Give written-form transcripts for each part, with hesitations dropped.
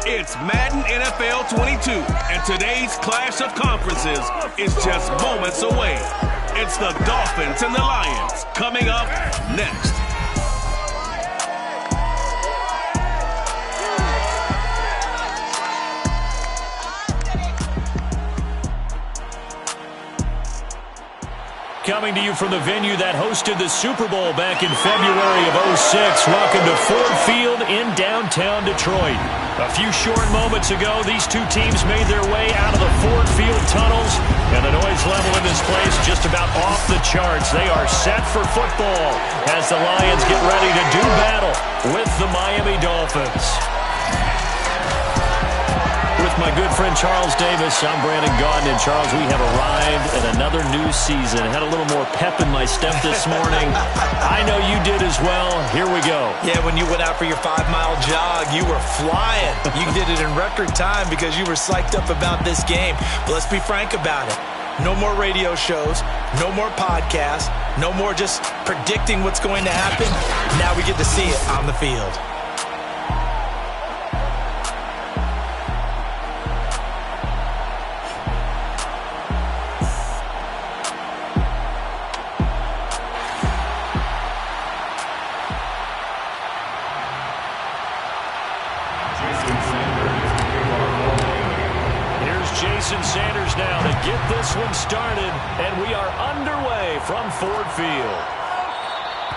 It's Madden NFL 22, and today's clash of conferences is just moments away. It's the Dolphins and the Lions coming up next. Coming to you from the venue that hosted the Super Bowl back in February of '06. Welcome to Ford Field in downtown Detroit. A few short moments ago, these two teams made their way out of the Ford Field tunnels, and the noise level in this place just about off the charts. They are set for football as the Lions get ready to do battle with the Miami Dolphins. With my good friend Charles Davis, I'm Brandon Gaudin. And Charles, we have arrived at another new season. Had a little more pep in my step this morning. I know you did as well. Here we go. Yeah, when you went out for your 5-mile jog, you were flying. You did it in record time because you were psyched up about this game. But let's be frank about it. No more radio shows, no more podcasts, no more just predicting what's going to happen. Now we get to see it on the field. Sanders now to get this one started, and we are underway from Ford Field.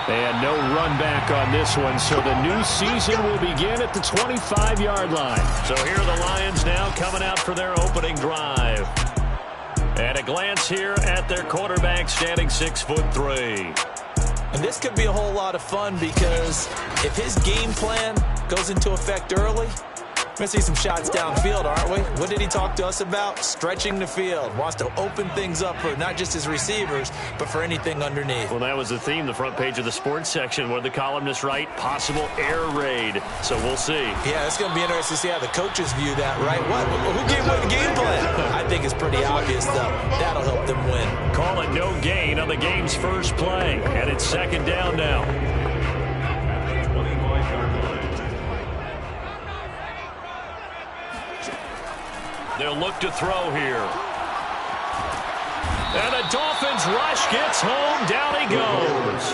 And no run back on this one, so the new season will begin at the 25-yard line. So here are the Lions now coming out for their opening drive. And a glance here at their quarterback, standing 6'3". And this could be a whole lot of fun because if his game plan goes into effect early, we're going to see some shots downfield, aren't we? What did he talk to us about? Stretching the field. Wants to open things up for not just his receivers, but for anything underneath. Well, that was the theme, the front page of the sports section, where the columnists write possible air raid. So we'll see. Yeah, it's going to be interesting to see how the coaches view that, right? Who gave away the game plan? I think it's pretty obvious, though. That'll help them win. Call it no gain on the game's first play. And it's second down now. They'll look to throw here. And the Dolphins rush gets home. Down he goes.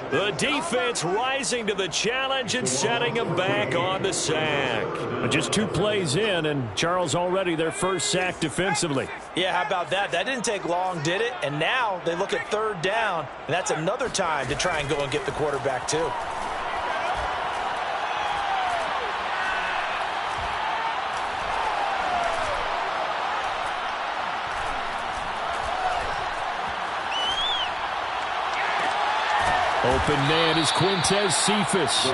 The defense rising to the challenge and setting him back on the sack. Just 2 plays in, and Charles already their first sack defensively. Yeah, how about that? That didn't take long, did it? And now they look at third down, and that's another time to try and go and get the quarterback too. Open man is Quintez Cephas.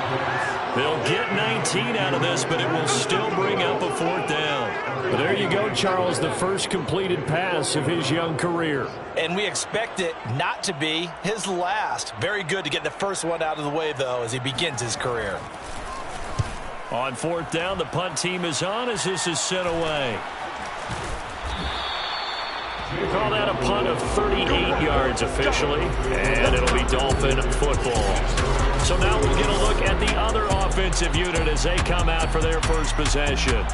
They'll get 19 out of this, but it will still bring up a 4th down. But there you go, Charles, the first completed pass of his young career. And we expect it not to be his last. Very good to get the first one out of the way, though, as he begins his career. On 4th down, the punt team is on as this is sent away. We call that a punt of 38 yards officially, and it'll be Dolphin football. So now we'll get a look at the other offensive unit as they come out for their first possession.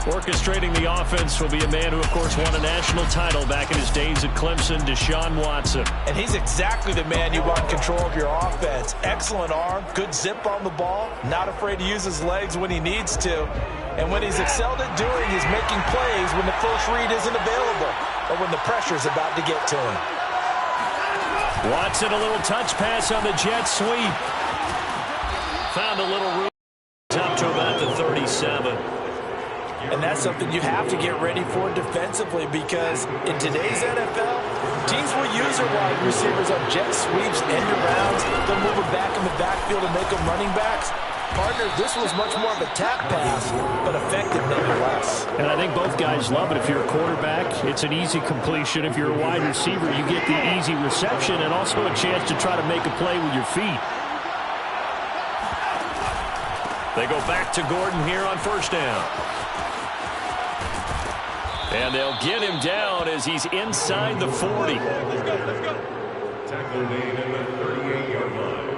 Orchestrating the offense will be a man who, of course, won a national title back in his days at Clemson, Deshaun Watson. And he's exactly the man you want control of your offense. Excellent arm, good zip on the ball, not afraid to use his legs when he needs to. And when he's excelled at doing is making plays when the first read isn't available or when the pressure's about to get to him. Watson, a little touch pass on the jet sweep. Found a little room up to about the 37. And that's something you have to get ready for defensively because in today's NFL, teams will use their wide receivers on jet sweeps, end arounds. They'll move them back in the backfield and make them running backs. Partner, this was much more of a tap pass, but effective nonetheless. And I think both guys love it. If you're a quarterback, it's an easy completion. If you're a wide receiver, you get the easy reception and also a chance to try to make a play with your feet. They go back to Gordon here on first down. And they'll get him down as he's inside the 40.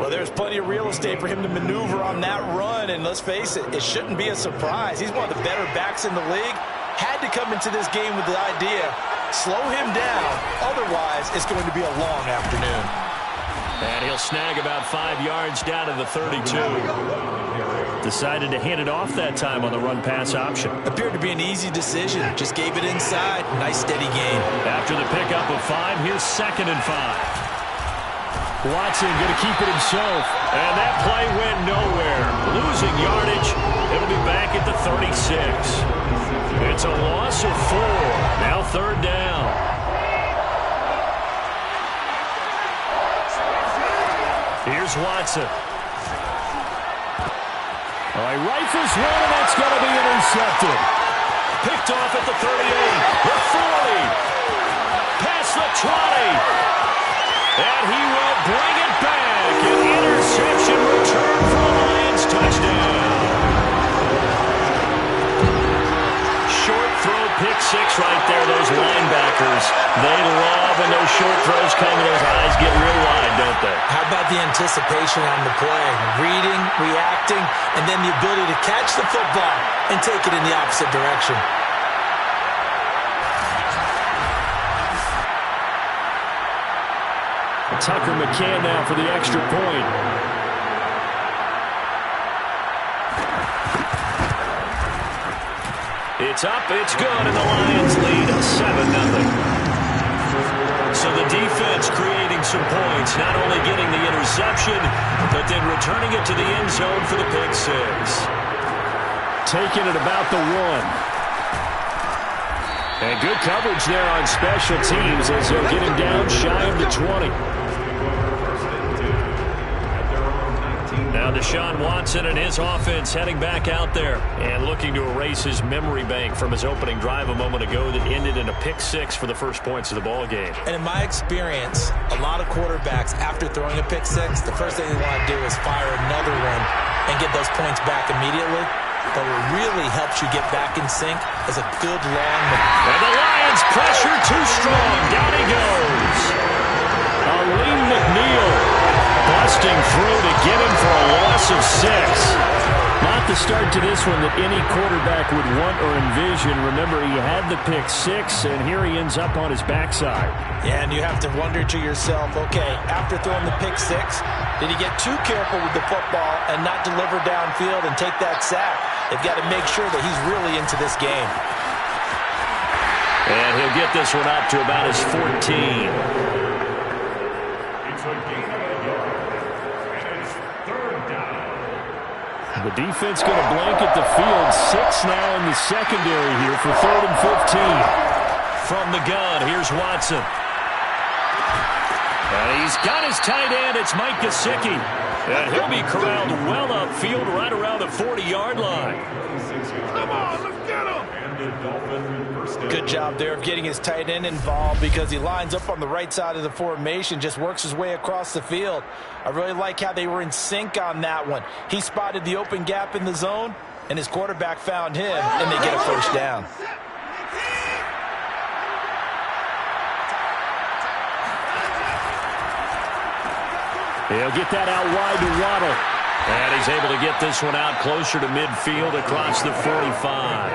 Well, there's plenty of real estate for him to maneuver on that run, and let's face it, it shouldn't be a surprise. He's one of the better backs in the league. Had to come into this game with the idea, slow him down, otherwise it's going to be a long afternoon. And he'll snag about 5 yards down to the 32. Decided to hand it off that time on the run-pass option. Appeared to be an easy decision. Just gave it inside. Nice, steady gain. After the pickup of 5, here's 2nd and 5. Watson going to keep it himself. And that play went nowhere. Losing yardage. It'll be back at the 36. It's a loss of 4. Now 3rd down. Here's Watson. All right, rifles one, and that's going to be intercepted. Picked off at the 38, the 40, past the 20. And he will bring it back. An interception return for the Lions touchdown. Short throw, pick 6 right there. Those linebackers, they love when those short throws come and those eyes get real wide, don't they? How about the anticipation on the play? Reading, reacting, and then the ability to catch the football and take it in the opposite direction. Tucker McCann now for the extra point. It's up, it's good, and the Lions lead 7-0. So the defense creating some points, not only getting the interception, but then returning it to the end zone for the pick 6. Taking it about the 1. And good coverage there on special teams as they'll get him down shy of the 20. Now Deshaun Watson and his offense heading back out there and looking to erase his memory bank from his opening drive a moment ago that ended in a pick 6 for the first points of the ball game. And in my experience, a lot of quarterbacks, after throwing a pick 6, the first thing they want to do is fire another one and get those points back immediately. But what really helps you get back in sync is a good long... And the Lions pressure too strong. Down he goes. Aleem McNeil busting through to get him for a loss of 6. Not the start to this one that any quarterback would want or envision. Remember, he had the pick 6, and here he ends up on his backside. Yeah, and you have to wonder to yourself, okay, after throwing the pick 6, did he get too careful with the football and not deliver downfield and take that sack? They've got to make sure that he's really into this game. And he'll get this one up to about his 14. The defense going to blanket the field. 6 now in the secondary here for 3rd and 15. From the gun, here's Watson. And he's got his tight end. It's Mike Gesicki. And he'll be corralled well upfield right around the 40-yard line. Come on, let's get him. Good job there of getting his tight end involved because he lines up on the right side of the formation, just works his way across the field. I really like how they were in sync on that one. He spotted the open gap in the zone, and his quarterback found him, and they get a first down. He'll get that out wide to Waddle. And he's able to get this one out closer to midfield across the 45.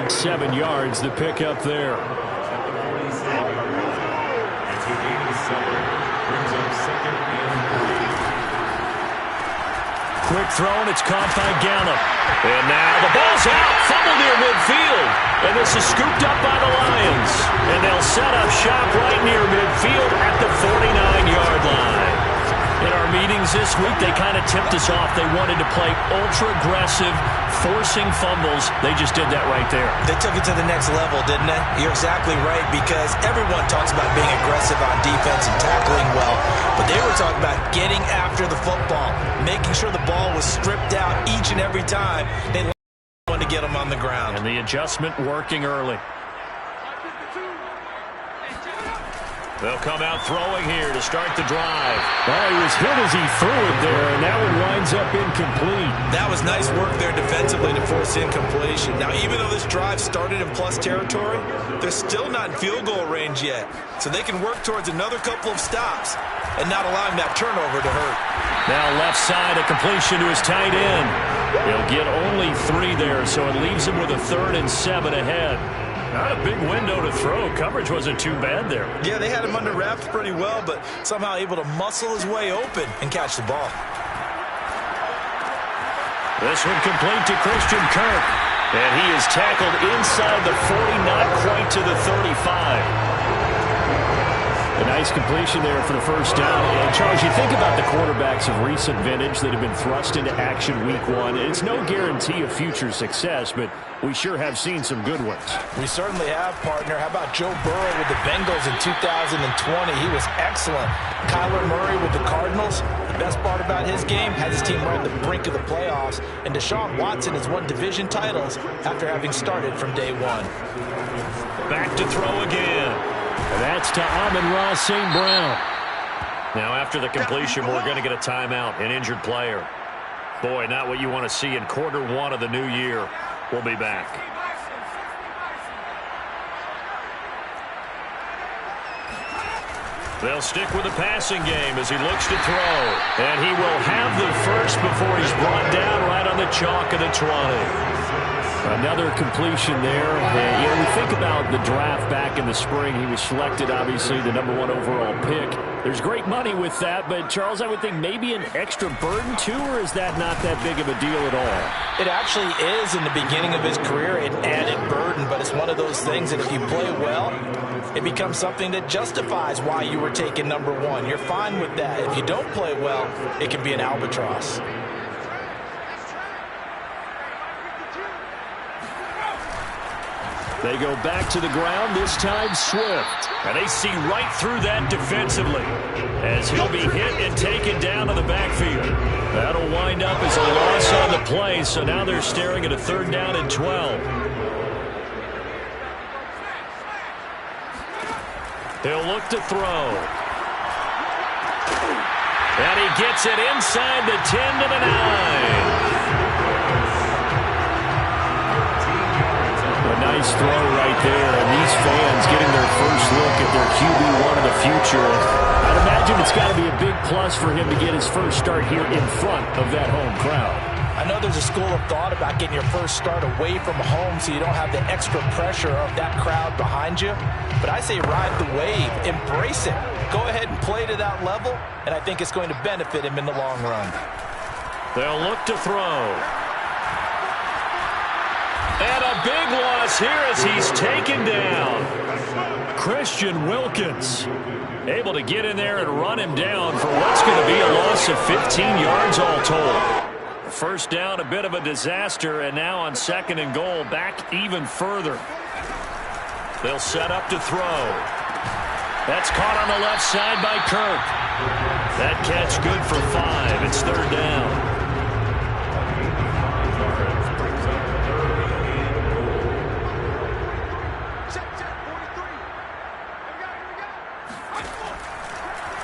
7 yards, the pickup there. Quick throw, and it's caught by Gallup. And now the ball's out, fumble near midfield. And this is scooped up by the Lions. And they'll set up shop right near midfield at the 49-yard line. In our meetings this week, they kind of tipped us off. They wanted to play ultra-aggressive, forcing fumbles. They just did that right there. They took it to the next level, didn't they? You're exactly right, because everyone talks about being aggressive on defense and tackling well, but they were talking about getting after the football, making sure the ball was stripped out each and every time they wanted to get them on the ground. And the adjustment working early. They'll come out throwing here to start the drive. Well, he was hit as he threw it there, and that one winds up incomplete. That was nice work there defensively to force incompletion. Now, even though this drive started in plus territory, they're still not in field goal range yet. So they can work towards another couple of stops and not allowing that turnover to hurt. Now left side, a completion to his tight end. He'll get only 3 there, so it leaves him with a 3rd and 7 ahead. Not a big window to throw. Coverage wasn't too bad there. Yeah, they had him under wraps pretty well, but somehow able to muscle his way open and catch the ball. This one complete to Christian Kirk. And he is tackled inside the 40, not quite to the 35. A nice completion there for the first down. And Charles, you think about the quarterbacks of recent vintage that have been thrust into action week 1. It's no guarantee of future success, but we sure have seen some good ones. We certainly have, partner. How about Joe Burrow with the Bengals in 2020? He was excellent. Kyler Murray with the Cardinals. The best part about his game, has his team right at the brink of the playoffs. And Deshaun Watson has won division titles after having started from day 1. Back to throw again. And that's to Amon-Ra St. Brown. Now after the completion, we're going to get a timeout, an injured player. Boy, not what you want to see in quarter 1 of the new year. We'll be back. They'll stick with the passing game as he looks to throw. And he will have the first before he's brought down right on the chalk of the 20. Another completion there. And, you know, we think about the draft back in the spring. He was selected, obviously, the #1 overall pick. There's great money with that, but, Charles, I would think maybe an extra burden, too, or is that not that big of a deal at all? It actually is in the beginning of his career an added burden, but it's one of those things that if you play well, it becomes something that justifies why you were taken #1. You're fine with that. If you don't play well, it can be an albatross. They go back to the ground, this time Swift. And they see right through that defensively as he'll be hit and taken down to the backfield. That'll wind up as a loss on the play, so now they're staring at a 3rd down and 12. He'll look to throw. And he gets it inside the 10 to the 9. Nice throw right there, and these fans getting their first look at their QB1 of the future. I'd imagine it's got to be a big plus for him to get his first start here in front of that home crowd. I know there's a school of thought about getting your first start away from home so you don't have the extra pressure of that crowd behind you. But I say ride the wave, embrace it. Go ahead and play to that level, and I think it's going to benefit him in the long run. They'll look to throw. And a big loss here as he's taken down. Christian Wilkins able to get in there and run him down for what's going to be a loss of 15 yards all told. First down, a bit of a disaster, and now on 2nd and goal, back even further. They'll set up to throw. That's caught on the left side by Kirk. That catch good for 5. It's 3rd down.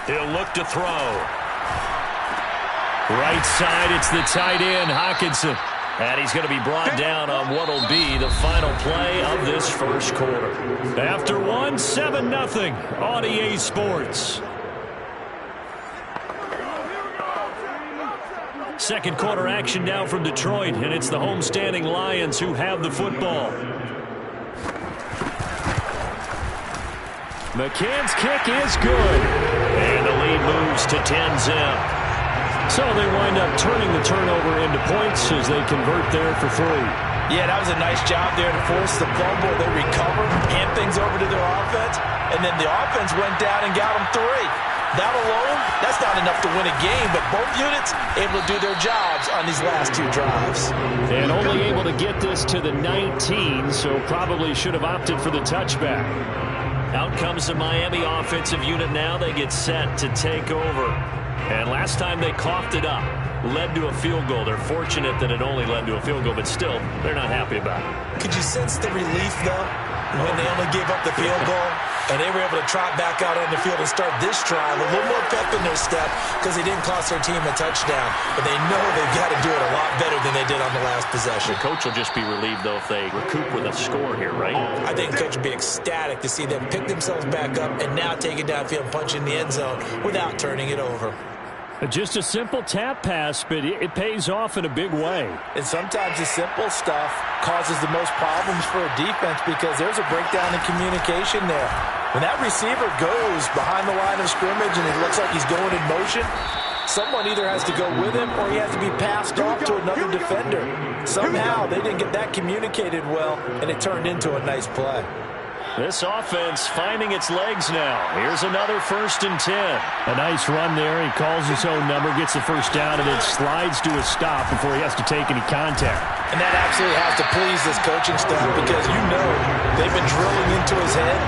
He'll look to throw. Right side, it's the tight end, Hockenson. And he's going to be brought down on what will be the final play of this first quarter. After 1, 7-0 on EA Sports. Second quarter action now from Detroit, and it's the homestanding Lions who have the football. McCann's kick is good. And the lead moves to 10-zip. So they wind up turning the turnover into points as they convert there for 3. Yeah, that was a nice job there to force the fumble. They recovered, hand things over to their offense, and then the offense went down and got them 3. That alone, that's not enough to win a game, but both units able to do their jobs on these last 2 drives. And only able to get this to the 19, so probably should have opted for the touchback. Out comes the Miami offensive unit now. They get set to take over. And last time they coughed it up. led to a field goal. They're fortunate that it only led to a field goal, but still, they're not happy about it. Could you sense the relief, though, when they only gave up the field goal and they were able to trot back out on the field and start this drive, a little more pep in their step because they didn't cost their team a touchdown, but they know they've got to do it a lot better than they did on the last possession. The coach will just be relieved, though, if they recoup with a score here, right? I think the coach would be ecstatic to see them pick themselves back up and now take it downfield and punch in the end zone without turning it over. Just a simple tap pass, but it pays off in a big way. And sometimes the simple stuff causes the most problems for a defense because there's a breakdown in communication there. When that receiver goes behind the line of scrimmage and it looks like he's going in motion, someone either has to go with him or he has to be passed off to another defender. Somehow they didn't get that communicated well, and it turned into a nice play. This offense finding its legs now. Here's another 1st and 10. A nice run there. He calls his own number, gets the first down, and then slides to a stop before he has to take any contact. And that absolutely has to please this coaching staff because you know they've been drilling into his head.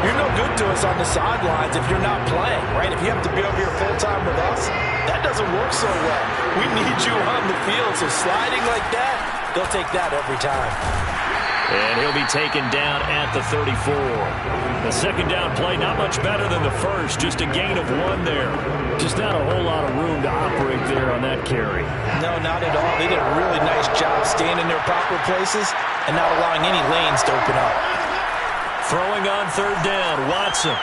You're no good to us on the sidelines if you're not playing, right? If you have to be over here full-time with us, that doesn't work so well. We need you on the field, so sliding like that, they'll take that every time. And he'll be taken down at the 34. The second down play, not much better than the first, just a gain of 1 there. Just not a whole lot of room to operate there on that carry. No, not at all. They did a really nice job staying in their proper places and not allowing any lanes to open up. Throwing on 3rd down, Watson.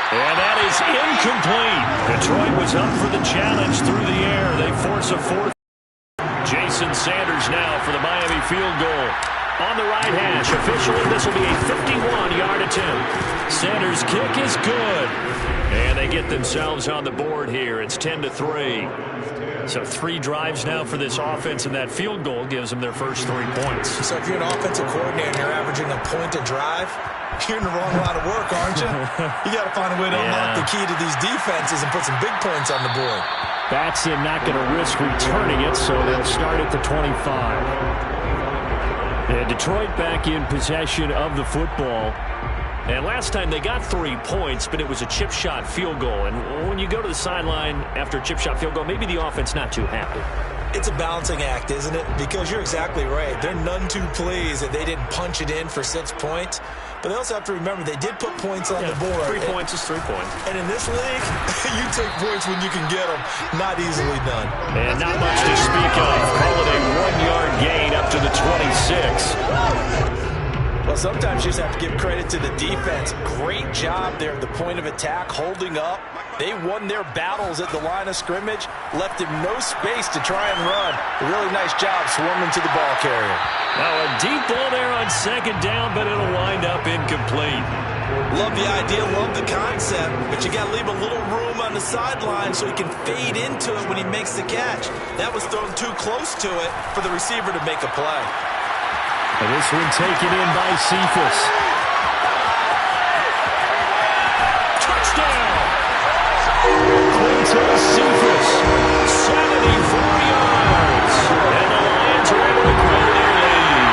And that is incomplete. Detroit was up for the challenge through the air. They force a 4th. Jason Sanders now for the Miami field goal. On the right hash, officially this will be a 51-yard attempt. Sanders' kick is good. And they get themselves on the board here. It's 10-3. So 3 drives now for this offense, and that field goal gives them their first 3 points. So if you're an offensive coordinator and you're averaging a point a drive, you're in the wrong line of work, aren't you? You got to find a way to unlock the key to these defenses and put some big points on the board. That's him not going to risk returning it, so they'll start at the 25. And Detroit back in possession of the football. And last time they got 3 points, but it was a chip shot field goal. And when you go to the sideline after a chip shot field goal, maybe the offense not too happy. It's a balancing act, isn't it? Because you're exactly right. They're none too pleased that they didn't punch it in for 6 points. But they also have to remember they did put points on the board. 3 points is 3 points. And in this league, you take points when you can get them. Not easily done. And not much to speak of. Call it a 1-yard gain up to the 26. Well, sometimes you just have to give credit to the defense. Great job there at the point of attack, holding up. They won their battles at the line of scrimmage, left him no space to try and run. A really nice job swarming to the ball carrier. Now a deep ball there on 2nd down, but it'll wind up incomplete. Love the idea, love the concept, but you got to leave a little room on the sideline so he can fade into it when he makes the catch. That was thrown too close to it for the receiver to make a play. And this one taken in by Cephas. Touchdown! Quintus Cephas, 74 yards. And the Lions are able to grow their lead.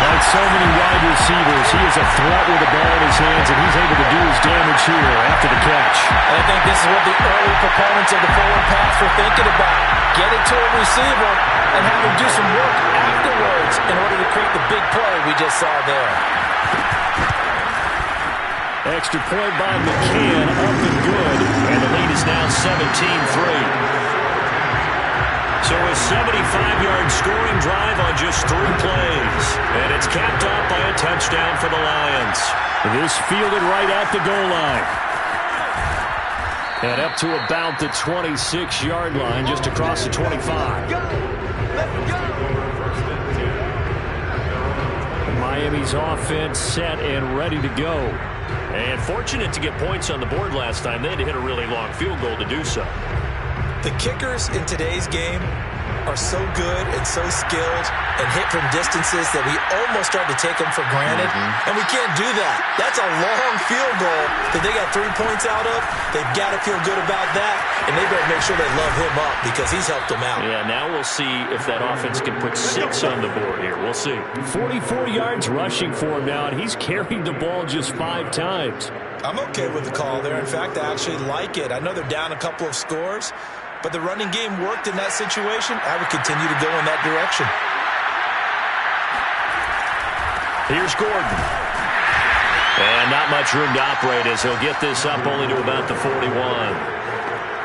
Like so many wide receivers, he is a threat with the ball in his hands, and he's able to do his damage here after the catch. And I think this is what the early proponents of the forward pass were thinking about. Get it to a receiver and have him do some work afterwards in order to create the big play we just saw there. Extra point by McCann, up and good. And the lead is now 17-3. So a 75-yard scoring drive on just 3 plays. And it's capped off by a touchdown for the Lions. This fielded right at the goal line. And up to about the 26-yard line, just across the 25. Miami's offense set and ready to go. And fortunate to get points on the board last time. They had to hit a really long field goal to do so. The kickers in today's game are so good and so skilled and hit from distances that we almost start to take them for granted. And we can't do that. That's a long field goal that they got 3 points out of. They've got to feel good about that, and they better make sure they love him up because he's helped them out. Yeah, now we'll see if that offense can put 6 on the board here. We'll see. 44 yards rushing for him now, and he's carried the ball just 5 times. I'm okay with the call there. In fact, I actually like it. I know they're down a couple of scores, but the running game worked in that situation. I would continue to go in that direction. Here's Gordon. And not much room to operate as he'll get this up only to about the 41.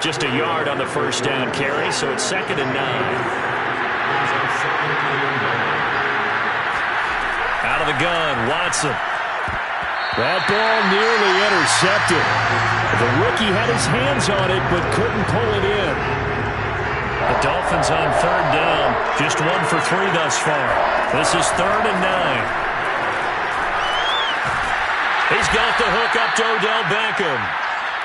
Just a yard on the first down carry, so it's 2nd and 9. Out of the gun, Watson. That ball nearly intercepted. The rookie had his hands on it, but couldn't pull it in. The Dolphins on 3rd down, just 1 for 3 thus far. This is 3rd and 9. He's got the hook up to Odell Beckham.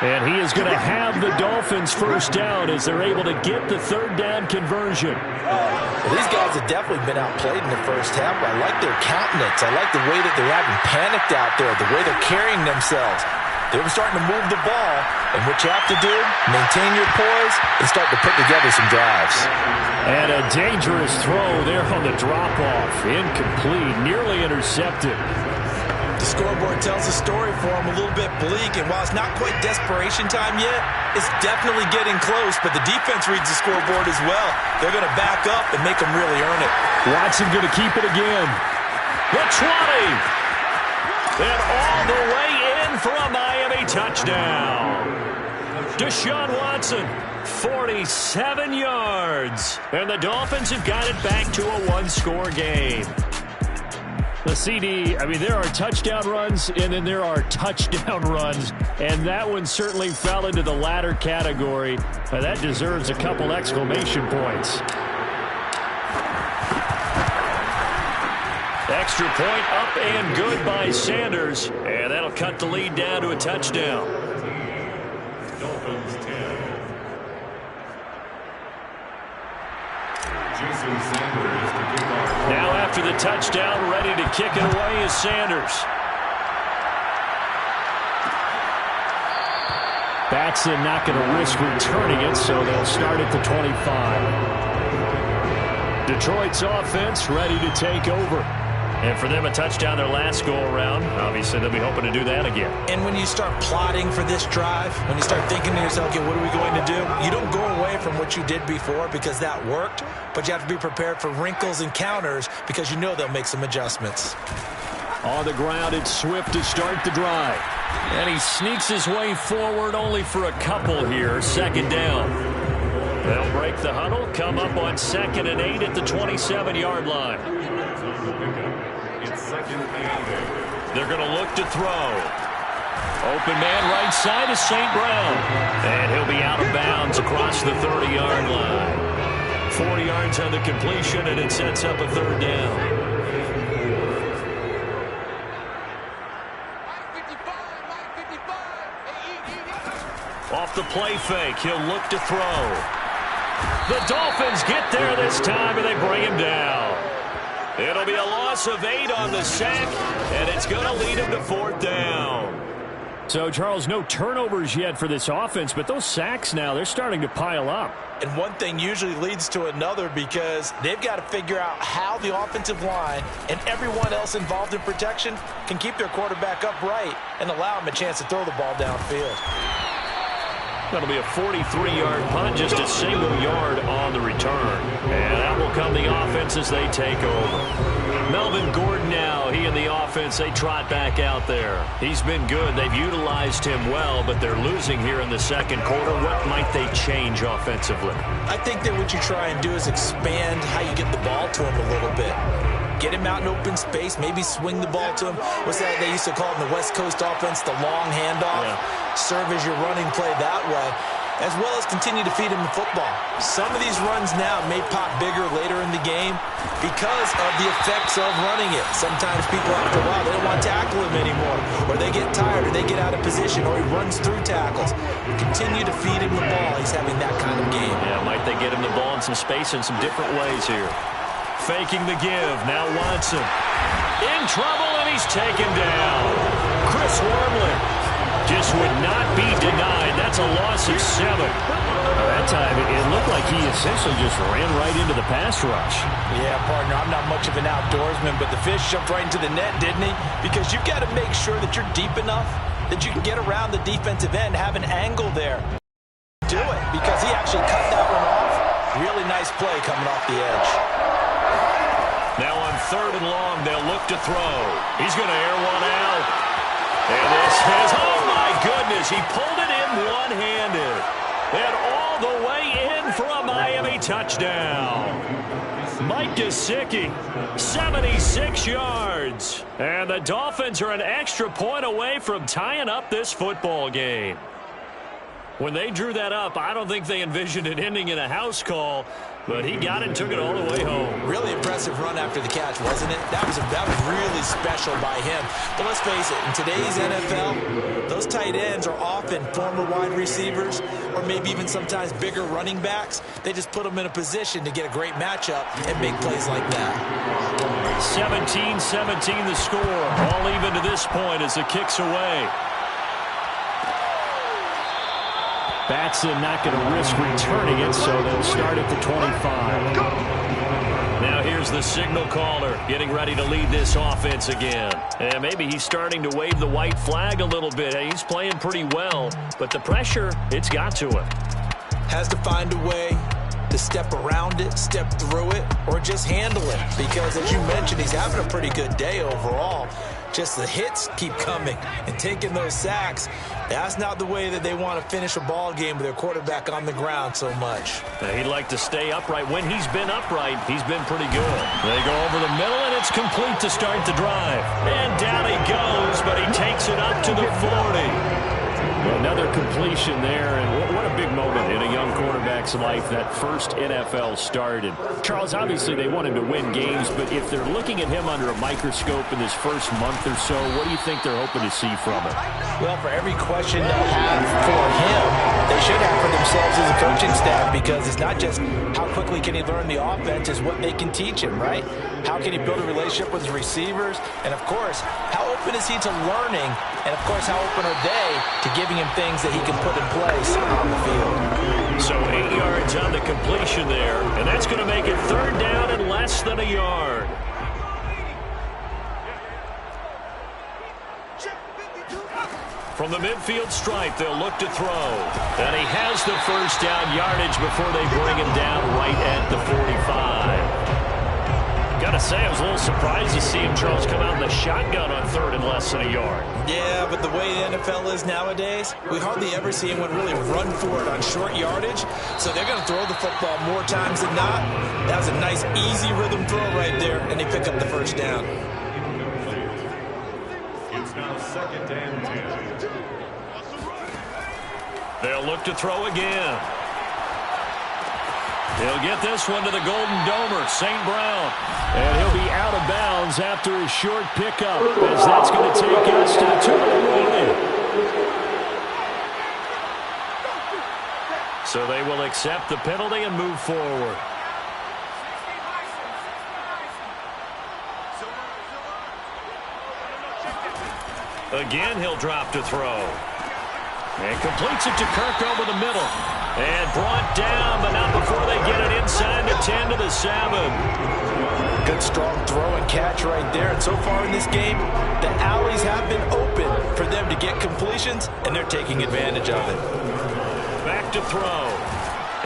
And he is going to have the Dolphins first down as they're able to get the 3rd down conversion. Well, these guys have definitely been outplayed in the first half. I like their countenance. I like the way that they haven't panicked out there, the way they're carrying themselves. They're starting to move the ball, and what you have to do, maintain your poise and start to put together some drives. And a dangerous throw there on the drop-off. Incomplete, nearly intercepted. The scoreboard tells a story for him, a little bit bleak, and while it's not quite desperation time yet, it's definitely getting close, but the defense reads the scoreboard as well. They're going to back up and make them really earn it. Watson going to keep it again. The 20! And all the way in for a Miami touchdown. Deshaun Watson, 47 yards. And the Dolphins have got it back to a 1-score game. The CD, I mean, there are touchdown runs, and then there are touchdown runs, and that one certainly fell into the latter category. That deserves a couple exclamation points. Extra point up and good by Sanders, and that'll cut the lead down to a touchdown. Dolphins 10. Jason Sanders to kick off. Now after the touchdown, ready to kick it away is Sanders. Batson not going to risk returning it, so they'll start at the 25. Detroit's offense ready to take over. And for them, a touchdown their last go-around. Obviously, they'll be hoping to do that again. And when you start plotting for this drive, when you start thinking to yourself, okay, what are we going to do? You don't go away from what you did before because that worked, but you have to be prepared for wrinkles and counters because you know they'll make some adjustments. On the ground, it's Swift to start the drive. And he sneaks his way forward only for a couple here. 2nd down. They'll break the huddle, come up on 2nd and 8 at the 27-yard line. It's 2nd and 8. They're going to look to throw. Open man right side is St. Brown. And he'll be out of bounds across the 30-yard line. 4 yards on the completion, and it sets up a 3rd down. Off the play fake, he'll look to throw. The Dolphins get there this time, and they bring him down. It'll be a loss of 8 on the sack, and it's going to lead him to 4th down. So, Charles, no turnovers yet for this offense, but those sacks now, they're starting to pile up. And one thing usually leads to another because they've got to figure out how the offensive line and everyone else involved in protection can keep their quarterback upright and allow him a chance to throw the ball downfield. That'll be a 43-yard punt, just a single yard on the return. And out will come the offense as they take over. Melvin Gordon now, he and the offense, they trot back out there. He's been good. They've utilized him well, but they're losing here in the 2nd quarter. What might they change offensively? I think that what you try and do is expand how you get the ball to him a little bit. Get him out in open space, maybe swing the ball to him. What's that they used to call it in the West Coast offense, the long handoff? Yeah. Serve as your running play that way, as well as continue to feed him the football. Some of these runs now may pop bigger later in the game because of the effects of running it. Sometimes people after a while, they don't want to tackle him anymore, or they get tired, or they get out of position, or he runs through tackles. Continue to feed him the ball. He's having that kind of game. Yeah, might they get him the ball in some space in some different ways here. Faking the give. Now Watson. In trouble, and he's taken down. Chris Wormley just would not be denied. That's a loss of 7. That time, it looked like he essentially just ran right into the pass rush. Yeah, partner, I'm not much of an outdoorsman, but the fish jumped right into the net, didn't he? Because you've got to make sure that you're deep enough that you can get around the defensive end, have an angle there. Do it, because he actually cut that nice play coming off the edge. Now on 3rd and long, they'll look to throw. He's going to air one out. And this is, oh my goodness, he pulled it in one-handed. And all the way in for a Miami touchdown. Mike Gesicki, 76 yards. And the Dolphins are an extra point away from tying up this football game. When they drew that up, I don't think they envisioned it ending in a house call, but he got it and took it all the way home. Really impressive run after the catch, wasn't it? That was really special by him. But let's face it, in today's NFL, those tight ends are often former wide receivers or maybe even sometimes bigger running backs. They just put them in a position to get a great matchup and make plays like that. 17-17 the score. All even to this point as the kick's away. Batson not going to risk returning it, so they'll start at the 25. Now here's the signal caller getting ready to lead this offense again. And maybe he's starting to wave the white flag a little bit. He's playing pretty well, but the pressure, it's got to him. Has to find a way to step around it, step through it, or just handle it. Because as you mentioned, he's having a pretty good day overall. Just the hits keep coming and taking those sacks. That's not the way that they want to finish a ball game with their quarterback on the ground so much. He'd like to stay upright. When he's been upright, he's been pretty good. They go over the middle, and it's complete to start the drive. And down he goes, but he takes it up to the 40. Another completion there, and what a big moment in a young quarterback's life, that first NFL start. And Charles, obviously they want him to win games, but if they're looking at him under a microscope in this first month or so, what do you think they're hoping to see from him? Well, for every question they'll have for him, they should have for themselves as a coaching staff, because it's not just how quickly can he learn the offense, it's what they can teach him, right? How can he build a relationship with his receivers? And, of course, how open is he to learning? And, of course, how open are they to giving him things that he can put in place on the field? So 8 yards on the completion there, and that's going to make it 3rd down and less than a yard. From the midfield stripe, they'll look to throw. And he has the first down yardage before they bring him down right at the 45. Gotta say, I was a little surprised to see him, Charles, come out in the shotgun on 3rd and less than a yard. Yeah, but the way the NFL is nowadays, we hardly ever see anyone really run for it on short yardage. So they're going to throw the football more times than not. That was a nice, easy rhythm throw right there, and they pick up the first down. It's now 2nd and 10. They'll look to throw again. He'll get this one to the Golden Domer, St. Brown. And he'll be out of bounds after a short pickup, as that's going to take us to the 2-minute warning. So they will accept the penalty and move forward. Again, he'll drop to throw. And completes it to Kirk over the middle. And brought down, but not before they get it inside the 10 to the 7. Good strong throw and catch right there. And so far in this game, the alleys have been open for them to get completions, and they're taking advantage of it. Back to throw.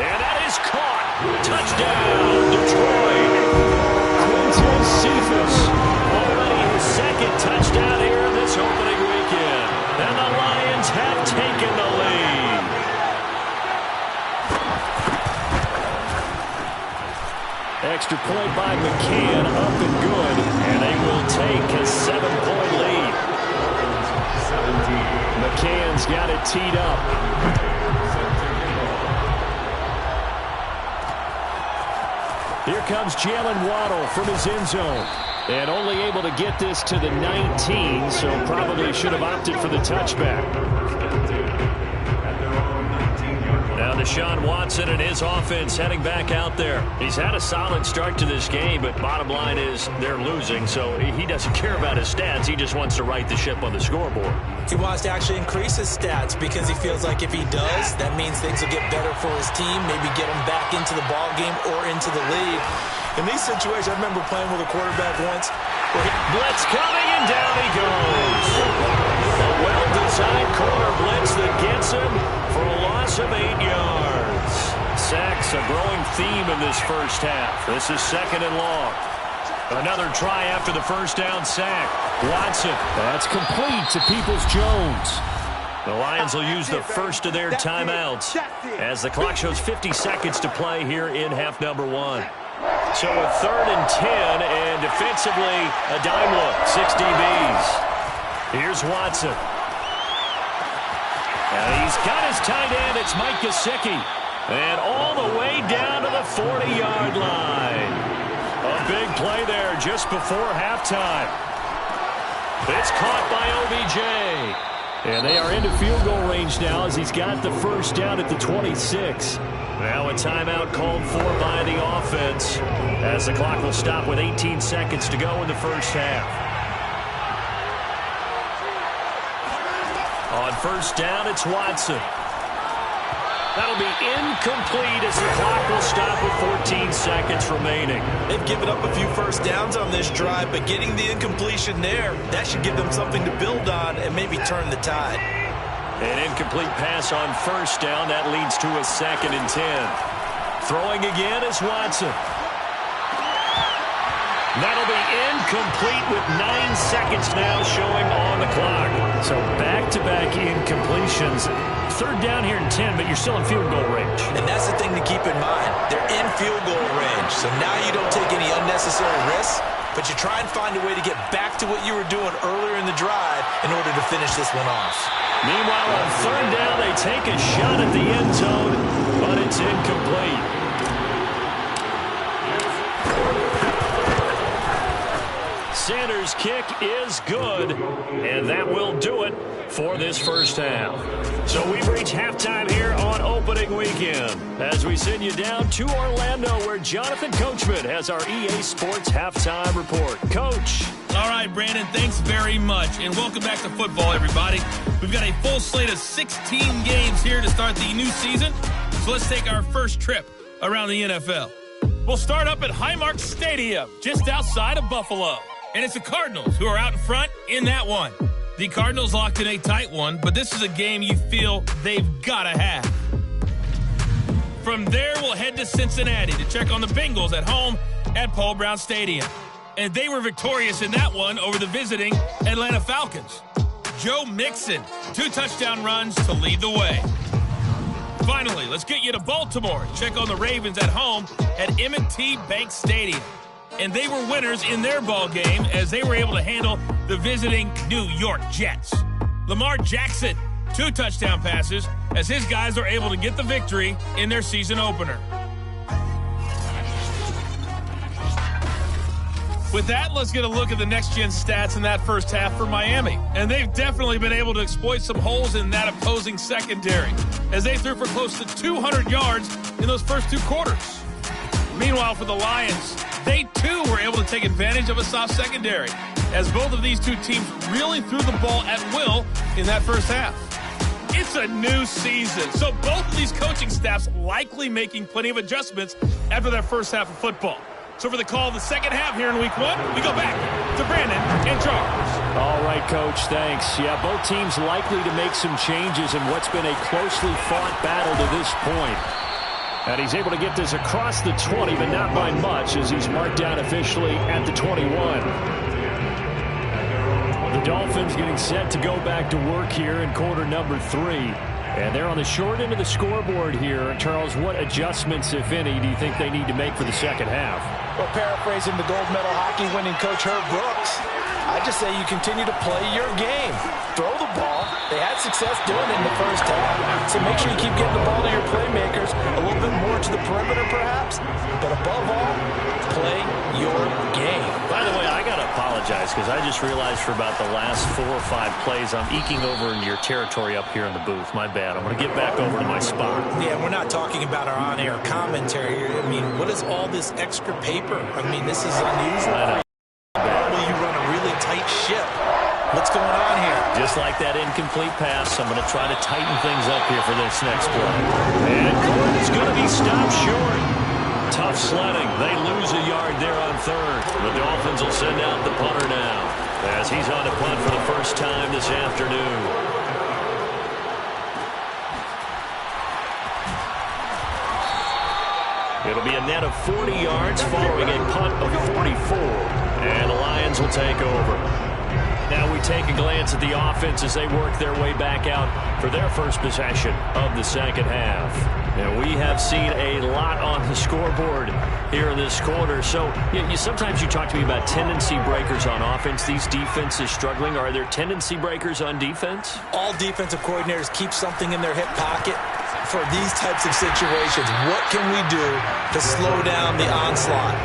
And that is caught. Touchdown, Detroit. Quintez Cephas. Already his 2nd touchdown here in this opening weekend. And the Lions have taken the lead. Extra point by McCann, up and good, and they will take a 7-point lead. McCann's got it teed up. Here comes Jalen Waddle from his end zone. And only able to get this to the 19, so probably should have opted for the touchback. Now Deshaun Watson and his offense heading back out there. He's had a solid start to this game, but bottom line is they're losing, so he doesn't care about his stats. He just wants to right the ship on the scoreboard. He wants to actually increase his stats because he feels like if he does, that means things will get better for his team, maybe get him back into the ball game or into the lead. In these situations, I remember playing with a quarterback once. Blitz coming, and down he goes. A well-designed corner blitz that gets him for a loss of 8 yards. Sacks, a growing theme in this first half. This is 2nd and long. Another try after the first down sack. Watson. That's complete to Peoples-Jones. The Lions will use the first of their timeouts as the clock shows 50 seconds to play here in half number 1. So a 3rd and 10, and defensively, a dime look, 6 DBs. Here's Watson. And he's got his tight end. It's Mike Gesicki. And all the way down to the 40-yard line. A big play there just before halftime. It's caught by OBJ. And they are into field goal range now as he's got the first down at the 26. Now a timeout called for by the offense as the clock will stop with 18 seconds to go in the first half. On first down, it's Watson. That'll be incomplete as the clock will stop with 14 seconds remaining. They've given up a few first downs on this drive, but getting the incompletion there, that should give them something to build on and maybe turn the tide. An incomplete pass on first down. That leads to a 2nd and 10. Throwing again is Watson. That'll be incomplete with 9 seconds now showing on the clock. So back-to-back incompletions. 3rd down here and 10, but you're still in field goal range. And that's the thing to keep in mind. They're in field goal range, so now you don't take any unnecessary risks, but you try and find a way to get back to what you were doing earlier in the drive in order to finish this one off. Meanwhile, on 3rd down, they take a shot at the end zone, but it's incomplete. Sanders' kick is good, and that will do it for this first half. So we've reached halftime here on opening weekend as we send you down to Orlando where Jonathan Coachman has our EA Sports halftime report. Coach. All right, Brandon, thanks very much, and welcome back to football, everybody. We've got a full slate of 16 games here to start the new season, so let's take our first trip around the NFL. We'll start up at Highmark Stadium, just outside of Buffalo. And it's the Cardinals who are out in front in that one. The Cardinals locked in a tight one, but this is a game you feel they've got to have. From there, we'll head to Cincinnati to check on the Bengals at home at Paul Brown Stadium. And they were victorious in that one over the visiting Atlanta Falcons. Joe Mixon, 2 touchdown runs to lead the way. Finally, let's get you to Baltimore. Check on the Ravens at home at M&T Bank Stadium. And they were winners in their ball game as they were able to handle the visiting New York Jets. Lamar Jackson, 2 touchdown passes as his guys are able to get the victory in their season opener. With that, let's get a look at the next-gen stats in that first half for Miami. And they've definitely been able to exploit some holes in that opposing secondary as they threw for close to 200 yards in those first 2 quarters. Meanwhile, for the Lions, they too were able to take advantage of a soft secondary as both of these 2 teams really threw the ball at will in that first half. It's a new season, so both of these coaching staffs likely making plenty of adjustments after their first half of football. So for the call of the second half here in Week 1, we go back to Brandon and Charles. All right, Coach, thanks. Yeah, both teams likely to make some changes in what's been a closely fought battle to this point. And he's able to get this across the 20, but not by much as he's marked down officially at the 21. The Dolphins getting set to go back to work here in quarter number 3. And they're on the short end of the scoreboard here. Charles, what adjustments, if any, do you think they need to make for the second half? Well, paraphrasing the gold medal hockey winning coach Herb Brooks, I just say you continue to play your game. Throw the ball. They had success doing it in the first half. So make sure you keep getting the ball to your playmakers, a little bit more to the perimeter perhaps. But above all, play your game. By the way, I got to apologize because I just realized for about the last 4 or 5 plays, I'm eking over into your territory up here in the booth. My bad. I'm going to get back over to my spot. Yeah, we're not talking about our on-air commentary here. I mean, what is all this extra paper? I mean, this is unusual. Normally you run a really tight ship. What's going on here? Just like that incomplete pass, I'm going to try to tighten things up here for this next play. And Gordon's going to be stopped short. Tough sledding. They lose a yard there on 3rd. The Dolphins will send out the punter now as he's on to punt for the first time this afternoon. It'll be a net of 40 yards following a punt of 44. And the Lions will take over. Now we take a glance at the offense as they work their way back out for their first possession of the second half. And we have seen a lot on the scoreboard here in this quarter. So sometimes you talk to me about tendency breakers on offense. These defenses struggling. Are there tendency breakers on defense? All defensive coordinators keep something in their hip pocket for these types of situations. What can we do to slow down the onslaught?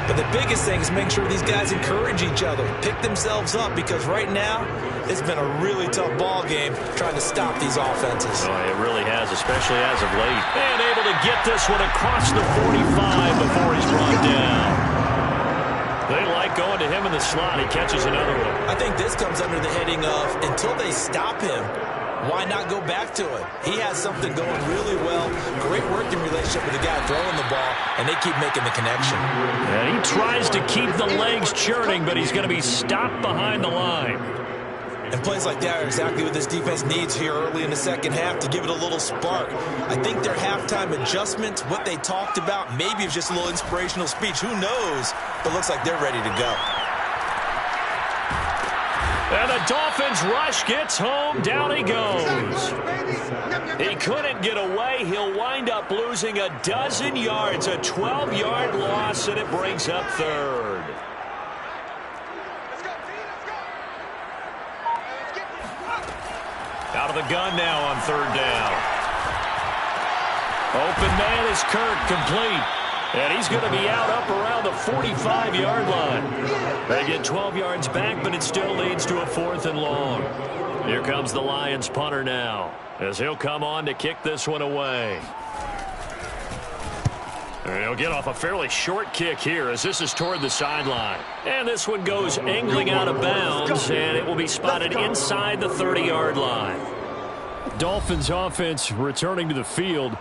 But the biggest thing is make sure these guys encourage each other, pick themselves up, because right now it's been a really tough ball game trying to stop these offenses. Oh, it really has, especially as of late. And able to get this one across the 45 before he's run down. They like going to him in the slot. He catches another one. I think this comes under the heading of until they stop him, why not go back to it? He has something going really well. Great working relationship with the guy throwing the ball, and they keep making the connection. And he tries to keep the legs churning, but he's going to be stopped behind the line. And plays like that are exactly what this defense needs here early in the second half to give it a little spark. I think their halftime adjustments, what they talked about, maybe it's just a little inspirational speech. Who knows? But looks like they're ready to go. And the Dolphins rush gets home. Down he goes. He couldn't get away. He'll wind up losing a dozen yards. A 12-yard loss, and it brings up third. Out of the gun now on third down. Open man is Kirk, complete. And he's going to be out up around the 45-yard line. They get 12 yards back, but it still leads to a 4th and long. Here comes the Lions punter now, as he'll come on to kick this one away. And he'll get off a fairly short kick here, as this is toward the sideline. And this one goes angling out of bounds, and it will be spotted inside the 30-yard line. Dolphins offense returning to the field.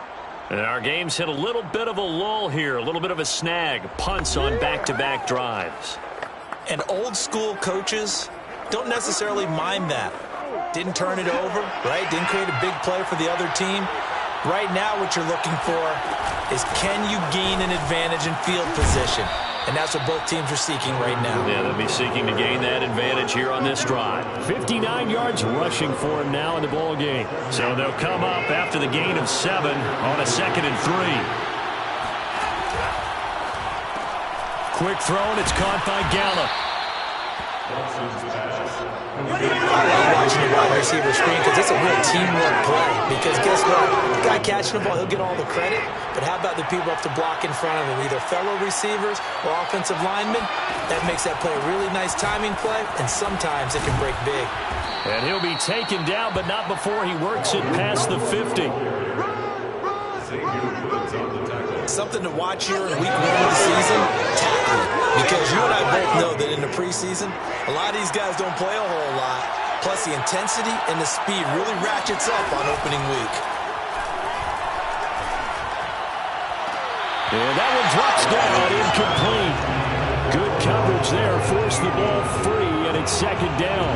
And our game's hit a little bit of a lull here, a little bit of a snag. Punts on back-to-back drives. And old-school coaches don't necessarily mind that. Didn't turn it over, right? Didn't create a big play for the other team. Right now what you're looking for is, can you gain an advantage in field position? And that's what both teams are seeking right now. Yeah, they'll be seeking to gain that advantage here on this drive. 59 yards rushing for him now in the ball game. So they'll come up after the gain of 7 on a 2nd and 3. Quick throw, and it's caught by Gallup. Watching the wide receiver screen, because it's a real teamwork play. Because guess what? The guy catching the ball, he'll get all the credit. But how about the people up to block in front of him, either fellow receivers or offensive linemen? That makes that play a really nice timing play, and sometimes it can break big. And he'll be taken down, but not before he works it past the 50. Something to watch here in week 1 of the season, tackling. Because you and I both know that in the preseason, a lot of these guys don't play a whole lot. Plus, the intensity and the speed really ratchets up on opening week. And that one drops down, incomplete. Good coverage there, forced the ball free, and it's 2nd down.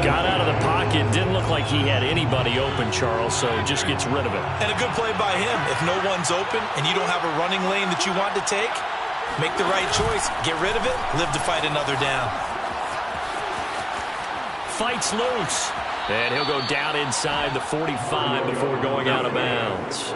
Got out of the pocket, didn't look like he had anybody open, Charles, so just gets rid of it. And a good play by him. If no one's open and you don't have a running lane that you want to take, make the right choice, get rid of it, live to fight another down. Fights loose. And he'll go down inside the 45 before going out of bounds.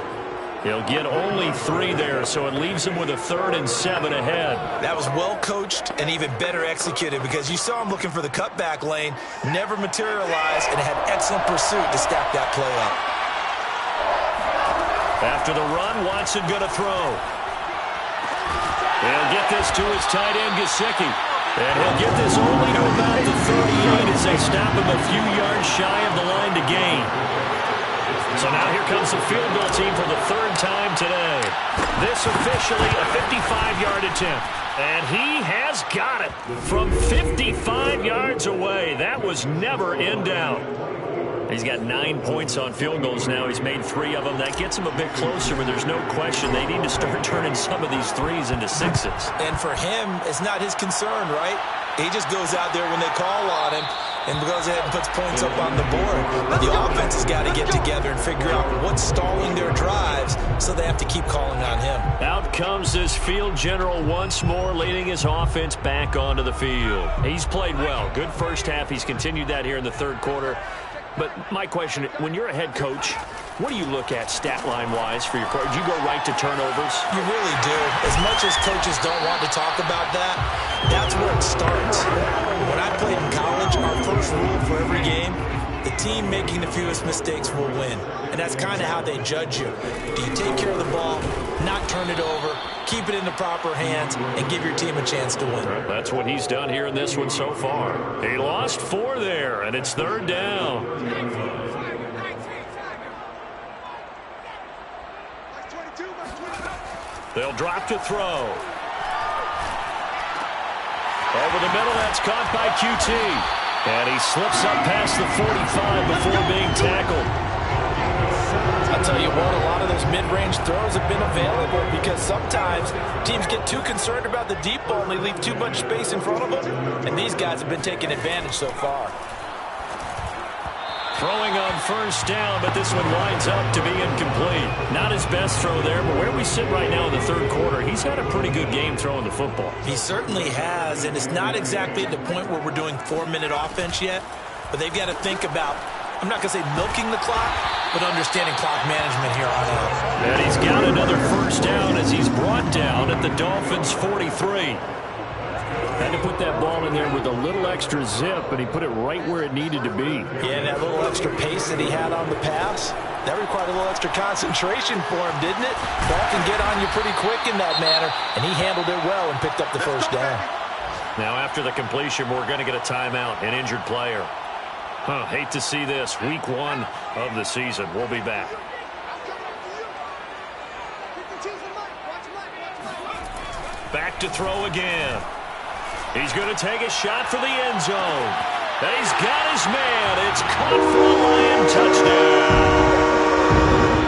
He'll get only 3 there, so it leaves him with a 3rd and 7 ahead. That was well coached and even better executed, because you saw him looking for the cutback lane, never materialized, and had excellent pursuit to stack that play up. After the run, Watson going to throw. He'll get this to his tight end, Gesicki. And he'll get this only to about the 38 as they stop him a few yards shy of the line to gain. So now here comes the field goal team for the 3rd time today. This officially a 55-yard attempt. And he has got it from 55 yards away. That was never in doubt. He's got 9 points on field goals now. He's made 3 of them. That gets him a bit closer, but there's no question they need to start turning some of these 3s into 6s. And for him, it's not his concern, right? He just goes out there when they call on him and goes ahead and puts points up on the board. But the offense has got to get together and figure out what's stalling their drives, so they have to keep calling on him. Out comes this field general once more, leading his offense back onto the field. He's played well. Good first half. He's continued that here in the third quarter. But my question, when you're a head coach, what do you look at stat line-wise for your coach? Do you go right to turnovers? You really do. As much as coaches don't want to talk about that, that's where it starts. When I played in college, our first rule for every game, the team making the fewest mistakes will win. And that's kind of how they judge you. Do you take care of the ball, not turn it over, keep it in the proper hands, and give your team a chance to win? That's what he's done here in this one so far. He lost 4 there, and it's third down. They'll drop to throw. Over the middle, that's caught by QT. And he slips up past the 45 before being tackled. I'll tell you what, a lot of those mid-range throws have been available because sometimes teams get too concerned about the deep ball and they leave too much space in front of them. And these guys have been taking advantage so far. Throwing on first down, but this one winds up to be incomplete. Not his best throw there, but where we sit right now in the third quarter, he's had a pretty good game throwing the football. He certainly has, and it's not exactly at the point where we're doing 4-minute offense yet, but they've got to think about, I'm not going to say milking the clock, but understanding clock management here on out. And he's got another first down as he's brought down at the Dolphins' 43. Had to put that ball in there with a little extra zip, and he put it right where it needed to be. Yeah, and that little extra pace that he had on the pass, that required a little extra concentration for him, didn't it? Ball can get on you pretty quick in that manner, and he handled it well and picked up the first down. Now after the completion, we're going to get a timeout, an injured player. Hate to see this. Week 1 of the season. We'll be back. Back to throw again. He's going to take a shot for the end zone. And he's got his man. It's caught for a Lion touchdown.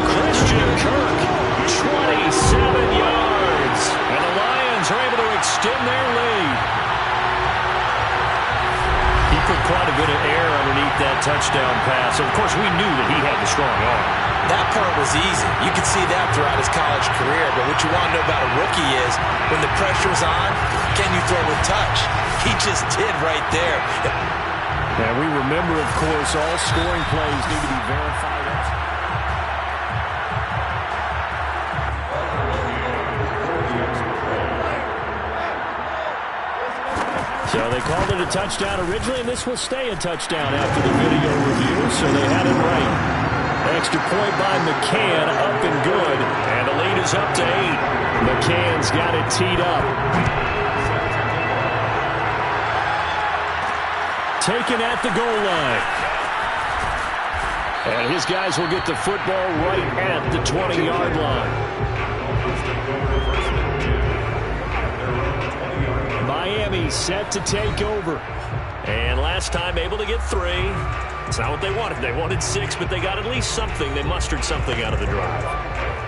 Christian Kirk, 27 yards. And the Lions are able to extend their lead. He put quite a bit of air underneath that touchdown pass. Of course, we knew that he had the strong arm. That part was easy. You could see that throughout his college career. But what you want to know about a rookie is when the pressure's on, can you throw with touch? He just did right there. And we remember, of course, all scoring plays need to be verified. So they called it a touchdown originally, and this will stay a touchdown after the video review, so they had it right. Extra point by McCann, up and good. And the lead is up to 8. McCann's got it teed up. Taken at the goal line. And his guys will get the football right at the 20-yard line. Miami set to take over. And last time able to get 3. It's not what they wanted. They wanted 6, but they got at least something. They mustered something out of the drive.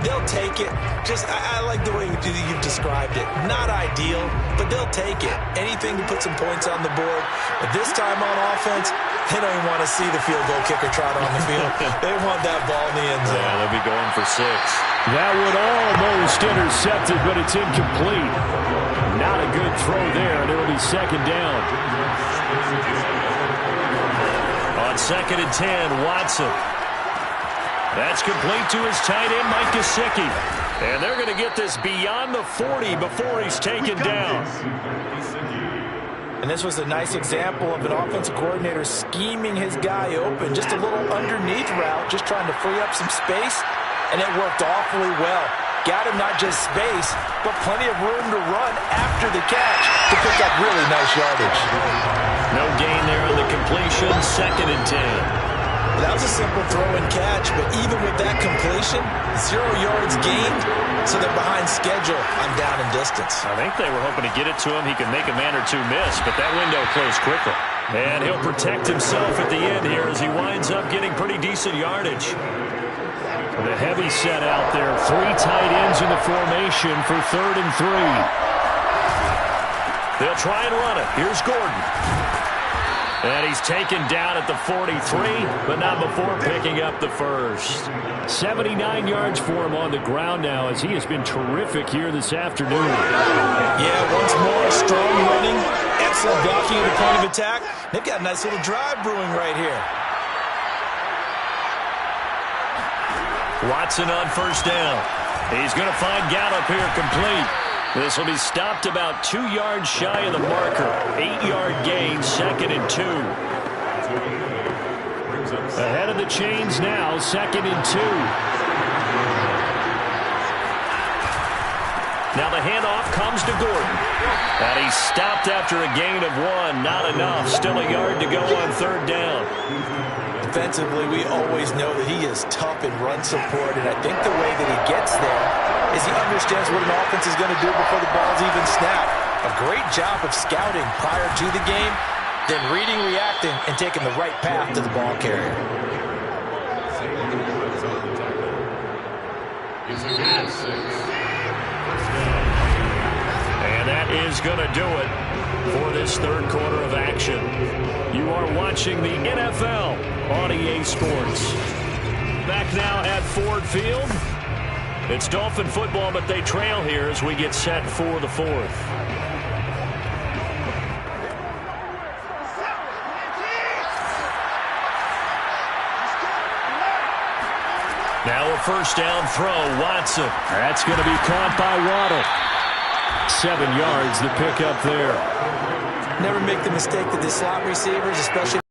They'll take it. I like the way you've described it. Not ideal, but they'll take it. Anything to put some points on the board. But this time on offense, they don't even want to see the field goal kicker trot on the field. They want that ball in the end zone. Yeah, they'll be going for 6. That would almost intercepted, but it's incomplete. Not a good throw there, and it'll be second down. On 2nd and 10, Watson. That's complete to his tight end, Mike Gesicki. And they're going to get this beyond the 40 before he's taken down. And this was a nice example of an offensive coordinator scheming his guy open. Just a little underneath route, just trying to free up some space. And it worked awfully well. Got him not just space, but plenty of room to run after the catch to pick up really nice yardage. No gain there on the completion, 2nd and 10. That was a simple throw and catch, but even with that completion, 0 yards gained, so they're behind schedule on down and distance. I think they were hoping to get it to him. He could make a man or two miss, but that window closed quickly. And he'll protect himself at the end here as he winds up getting pretty decent yardage. The heavy set out there. 3 tight ends in the formation for 3rd and 3. They'll try and run it. Here's Gordon. And he's taken down at the 43, but not before picking up the first. 79 yards for him on the ground now, as he has been terrific here this afternoon. Yeah, once more, strong running, excellent blocking at the point of attack. They've got a nice little drive brewing right here. Watson on first down. He's going to find Gallup here complete. This will be stopped about 2 yards shy of the marker. 8-yard gain, 2nd and 2. Ahead of the chains now, 2nd and 2. Now the handoff comes to Gordon. And he's stopped after a gain of 1. Not enough. Still a yard to go on 3rd down. Defensively, we always know that he is tough in run support, and I think the way that he gets there is he understands what an offense is going to do before the ball's even snapped. A great job of scouting prior to the game, then reading, reacting, and taking the right path to the ball carrier. And that is going to do it for this 3rd quarter of action. You are watching the NFL on EA Sports. Back now at Ford Field. It's Dolphin football, but they trail here as we get set for the 4th. Now a first down throw, Watson. That's going to be caught by Waddle. 7 yards, the pickup there. Never make the mistake that the slot receivers, especially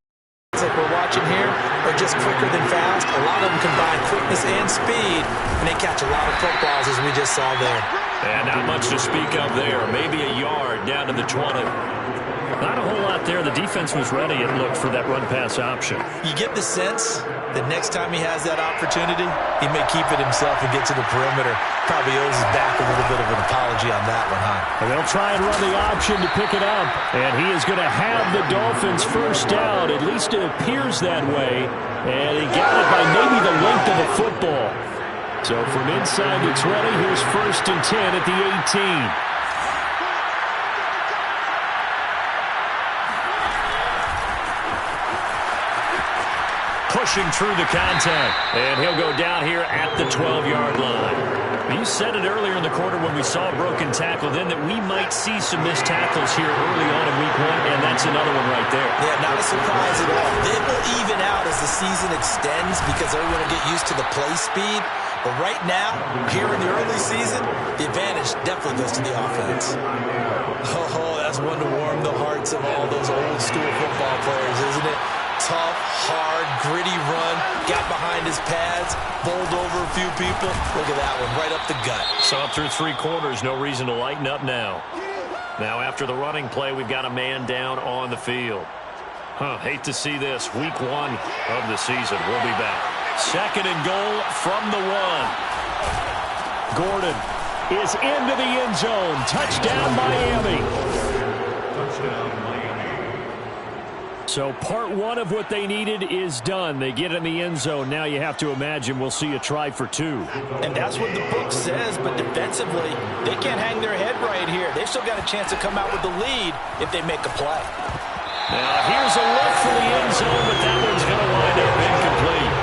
like we're watching here, are just quicker than fast. A lot of them combine quickness and speed, and they catch a lot of footballs, as we just saw there. And not much to speak of there. Maybe a yard down to the 20. Not a whole lot there. The defense was ready, it looked, for that run-pass option. You get the sense that next time he has that opportunity, he may keep it himself and get to the perimeter. Probably owes his back a little bit of an apology on that one, huh? And they'll try and run the option to pick it up. And he is going to have the Dolphins first down. At least it appears that way. And he got it by maybe the length of a football. So from inside the 20, here's 1st and 10 at the 18. Pushing through the contact. And he'll go down here at the 12-yard line. You said it earlier in the quarter when we saw a broken tackle then that we might see some missed tackles here early on in week 1, and that's another one right there. Yeah, not a surprise at all. It will even out as the season extends because everyone will get used to the play speed. But right now, here in the early season, the advantage definitely goes to the offense. Oh, that's one to warm the hearts of all those old-school football players, isn't it? Tough, hard, gritty run, got behind his pads, bowled over a few people. Look at that one, right up the gut. So up through 3 quarters, no reason to lighten up now. Now after the running play, we've got a man down on the field. Hate to see this. Week 1 of the season. We'll be back. 2nd and goal from the 1. Gordon is into the end zone. Touchdown, Miami. Touchdown, Miami. So part 1 of what they needed is done. They get in the end zone. Now you have to imagine we'll see a try for 2. And that's what the book says, but defensively, they can't hang their head right here. They've still got a chance to come out with the lead if they make a play. Now here's a look for the end zone, but that one's going to wind up incomplete.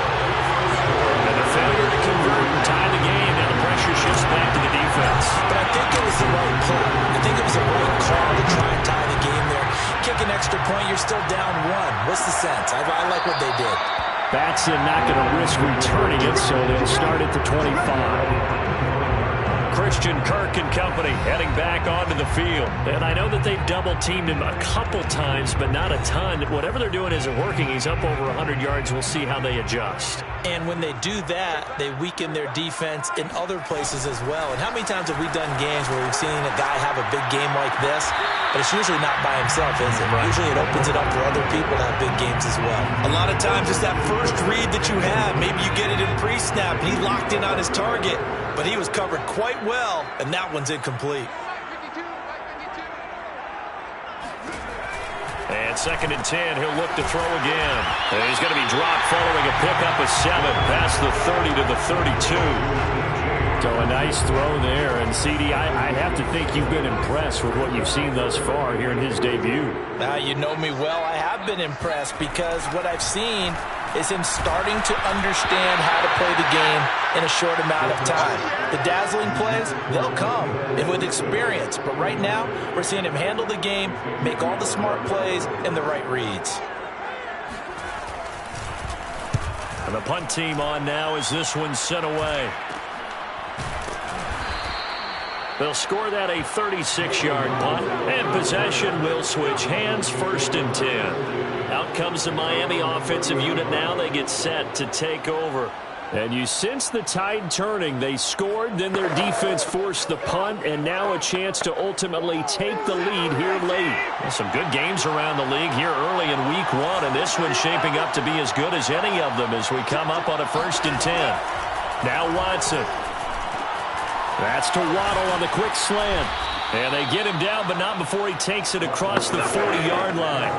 And a failure to convert and tie the game. Now the pressure shifts back to the defense. But I think it was the right play. I think it was the right call to try and tie the game there. Kick an extra point, you're still down 1. What's the sense? I like what they did. Batson not going to risk returning it, so they'll start at the 25. Christian Kirk and company heading back onto the field. And I know that they've double-teamed him a couple times, but not a ton. Whatever they're doing isn't working. He's up over 100 yards. We'll see how they adjust. And when they do that, they weaken their defense in other places as well. And how many times have we done games where we've seen a guy have a big game like this, but it's usually not by himself, is it? Right. Usually it opens it up for other people to have big games as well. A lot of times it's that first read that you have. Maybe you get it in pre-snap, and he locked in on his target, but he was covered quite well, and that one's incomplete. And 2nd and 10, he'll look to throw again. And he's going to be dropped following a pickup of 7 past the 30 to the 32. So a nice throw there. And, CD, I have to think you've been impressed with what you've seen thus far here in his debut. You know me well. I have been impressed because what I've seen is him starting to understand how to play the game in a short amount of time. The dazzling plays, they'll come, and with experience. But right now, we're seeing him handle the game, make all the smart plays, and the right reads. And the punt team on now as this one's sent away. They'll score that a 36-yard punt, and possession will switch hands, 1st and 10. Out comes the Miami offensive unit now. They get set to take over. And you sense the tide turning. They scored, then their defense forced the punt, and now a chance to ultimately take the lead here late. Well, some good games around the league here early in week 1, and this one's shaping up to be as good as any of them as we come up on a 1st and 10. Now Watson. That's to Waddle on the quick slant. And they get him down, but not before he takes it across the 40-yard line.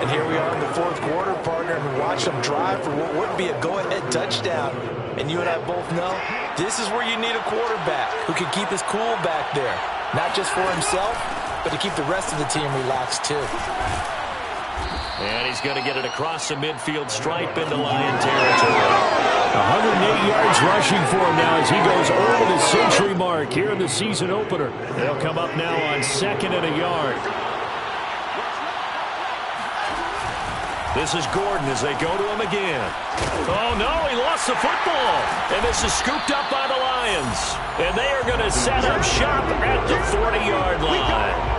And here we are in the 4th quarter, partner, and watch them drive for what would be a go-ahead touchdown. And you and I both know this is where you need a quarterback who can keep his cool back there. Not just for himself, but to keep the rest of the team relaxed too. And he's going to get it across the midfield stripe into Lion territory. 108 yards rushing for him now as he goes over the century mark here in the season opener. They'll come up now on 2nd and a yard. This is Gordon as they go to him again. Oh, no, he lost the football. And this is scooped up by the Lions. And they are going to set up shop at the 40-yard line.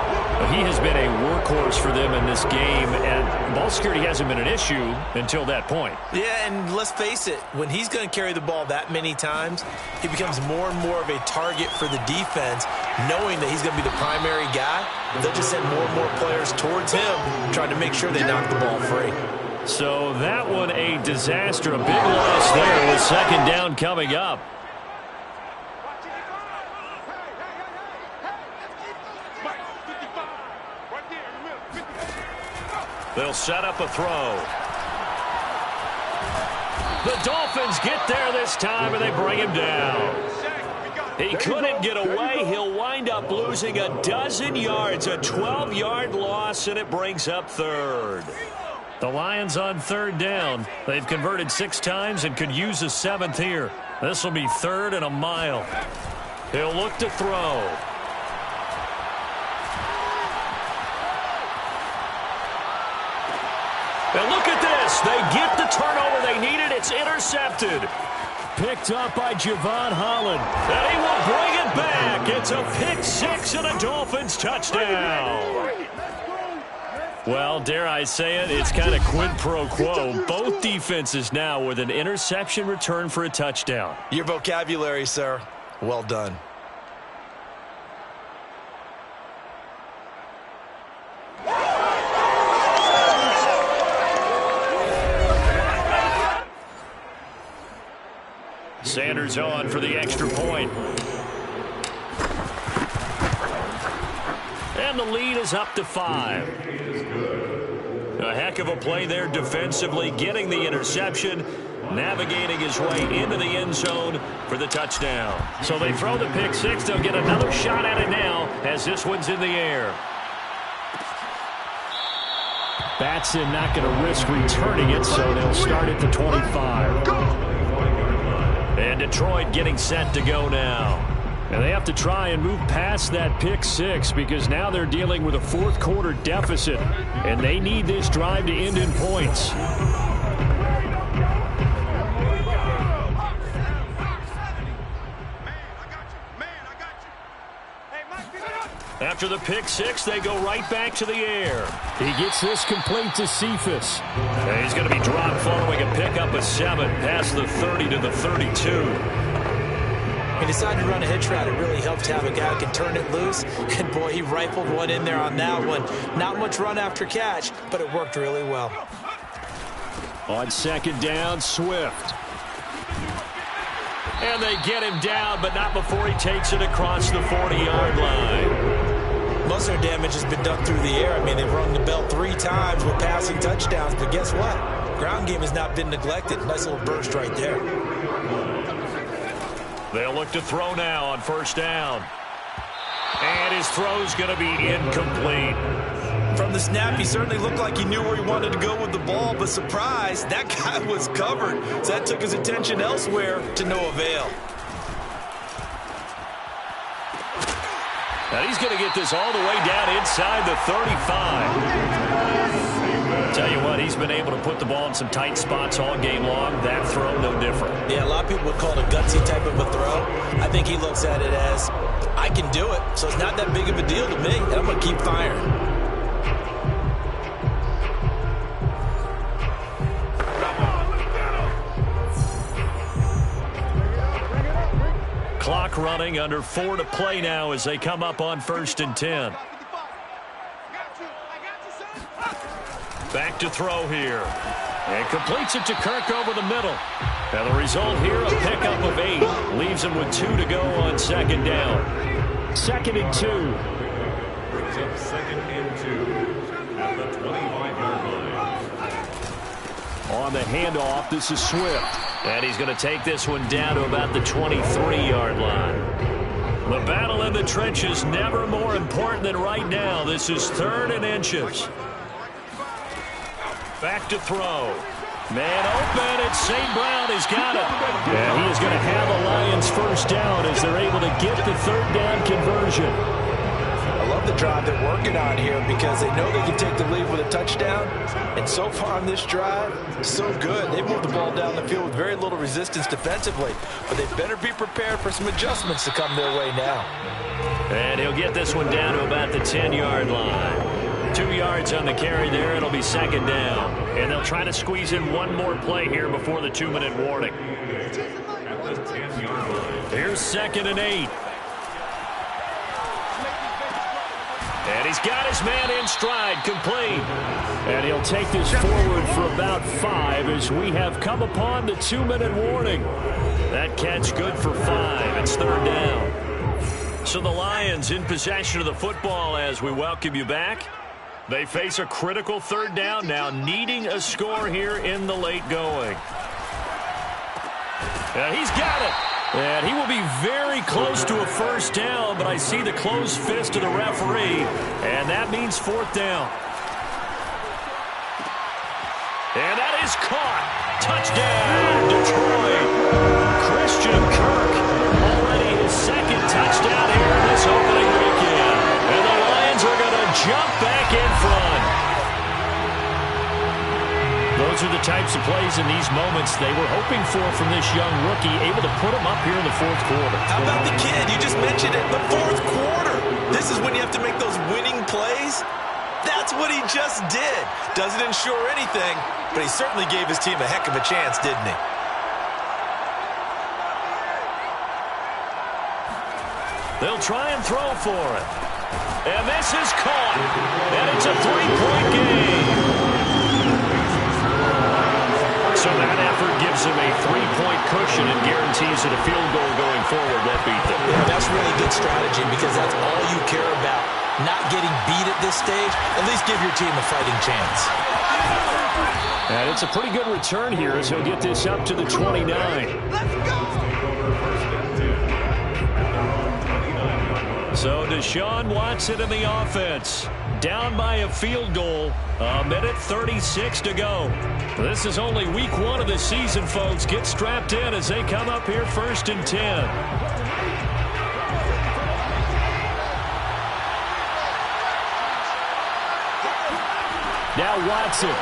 He has been a workhorse for them in this game, and ball security hasn't been an issue until that point. Yeah, and let's face it, when he's going to carry the ball that many times, he becomes more and more of a target for the defense, knowing that he's going to be the primary guy. They'll just send more and more players towards him, trying to make sure they knock the ball free. So that one a disaster, a big loss there with 2nd down coming up. They'll set up a throw. The Dolphins get there this time, and they bring him down. He couldn't get away. He'll wind up losing a dozen yards, a 12-yard loss, and it brings up 3rd. The Lions on 3rd down. They've converted 6 times and could use a 7th here. This will be 3rd and a mile. He'll look to throw. And look at this. They get the turnover they needed. It's intercepted. Picked up by Javon Holland. And he will bring it back. It's a pick 6 and a Dolphins touchdown. Well, dare I say it, it's kind of quid pro quo. Both defenses now with an interception return for a touchdown. Your vocabulary, sir. Well done. Sanders on for the extra point. And the lead is up to 5. A heck of a play there defensively, getting the interception, navigating his way into the end zone for the touchdown. So they throw the pick 6. They'll get another shot at it now as this one's in the air. Batson not going to risk returning it, so they'll start at the 25. And Detroit getting set to go now. And they have to try and move past that pick 6 because now they're dealing with a 4th quarter deficit. And they need this drive to end in points. After the pick 6, they go right back to the air. He gets this complete to Cephas. And he's going to be dropped following a pickup of 7 past the 30 to the 32. He decided to run a hitch route. It really helped to have a guy who can turn it loose. And boy, he rifled one in there on that one. Not much run after catch, but it worked really well. On 2nd down, Swift. And they get him down, but not before he takes it across the 40-yard line. Most of their damage has been done through the air. I mean, they've rung the bell 3 times with passing touchdowns, but guess what? Ground game has not been neglected. Nice little burst right there. They'll look to throw now on first down. And his throw's going to be incomplete. From the snap, he certainly looked like he knew where he wanted to go with the ball, but surprise, that guy was covered. So that took his attention elsewhere to no avail. Now he's going to get this all the way down inside the 35. Tell you what, he's been able to put the ball in some tight spots all game long. That throw, no different. Yeah, a lot of people would call it a gutsy type of a throw. I think he looks at it as, I can do it, so it's not that big of a deal to me, and I'm going to keep firing. Clock running, under 4 to play now as they come up on 1st and 10. Back to throw here. And completes it to Kirk over the middle. And the result here, a pickup of 8. Leaves him with 2 to go on 2nd down. 2nd and 2. Brings up 2nd and 2 at the 25-yard line. On the handoff, this is Swift. And he's going to take this one down to about the 23-yard line. The battle in the trenches never more important than right now. This is 3rd and inches. Back to throw. Man open, it's St. Brown. He's got it. And he is going to have the Lions first down as they're able to get the 3rd down conversion. I love the drive they're working on here because they know they can take the lead with a touchdown. And so far on this drive, so good. They moved the ball down the field with very little resistance defensively. But they better be prepared for some adjustments to come their way now. And he'll get this one down to about the 10-yard line. 2 yards on the carry there. It'll be 2nd down. And they'll try to squeeze in one more play here before the 2-minute warning. At the 10-yard line. Here's 2nd and 8. And he's got his man in stride, complete. And he'll take this forward for about 5 as we have come upon the 2-minute warning. That catch good for 5. It's 3rd down. So the Lions in possession of the football as we welcome you back. They face a critical 3rd down now, needing a score here in the late going. And he's got it. And he will be very close to a first down, but I see the closed fist of the referee, and that means 4th down. And that is caught. Touchdown, Detroit. Christian Kirk, already his 2nd touchdown here in this opening weekend. And the Lions are going to jump back in front. Those are the types of plays in these moments they were hoping for from this young rookie, able to put him up here in the 4th quarter. How about the kid? You just mentioned it. The 4th quarter. This is when you have to make those winning plays. That's what he just did. Doesn't ensure anything, but he certainly gave his team a heck of a chance, didn't he? They'll try and throw for it. And this is caught. And it's a 3-point game. So that effort gives him a 3-point cushion and guarantees that a field goal going forward won't beat them. Yeah, that's really good strategy because that's all you care about. Not getting beat at this stage. At least give your team a fighting chance. And it's a pretty good return here as he'll get this up to the 29. Let's go! So Deshaun Watson in the offense. Down by a field goal. A minute 36 to go. This is only week 1 of the season, folks. Get strapped in as they come up here 1st and 10. Now Watson.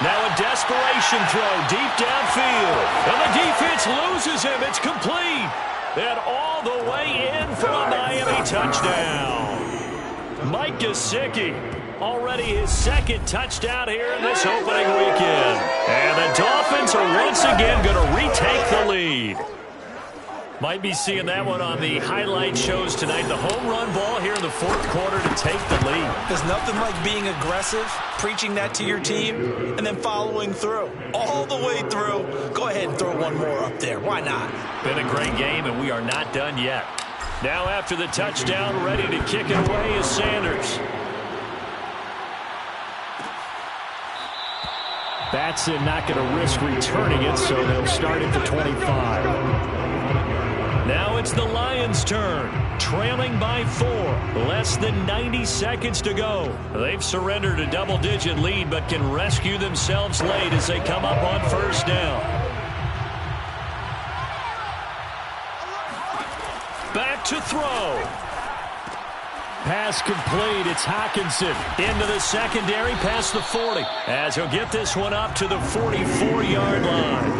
Now a desperation throw deep downfield. And the defense loses him. It's complete. And all the way in for a Miami touchdown. Mike Gesicki, already his 2nd touchdown here in this opening weekend. And the Dolphins are once again going to retake the lead. Might be seeing that one on the highlight shows tonight. The home run ball here in the 4th quarter to take the lead. There's nothing like being aggressive, preaching that to your team, and then following through. All the way through. Go ahead and throw one more up there. Why not? Been a great game, and we are not done yet. Now after the touchdown, ready to kick it away is Sanders. Batson not going to risk returning it, so they'll start at the 25. Now it's the Lions' turn, trailing by 4. Less than 90 seconds to go. They've surrendered a double-digit lead, but can rescue themselves late as they come up on first down. Back to throw. Pass complete. It's Hockenson into the secondary past the 40 as he'll get this one up to the 44-yard line.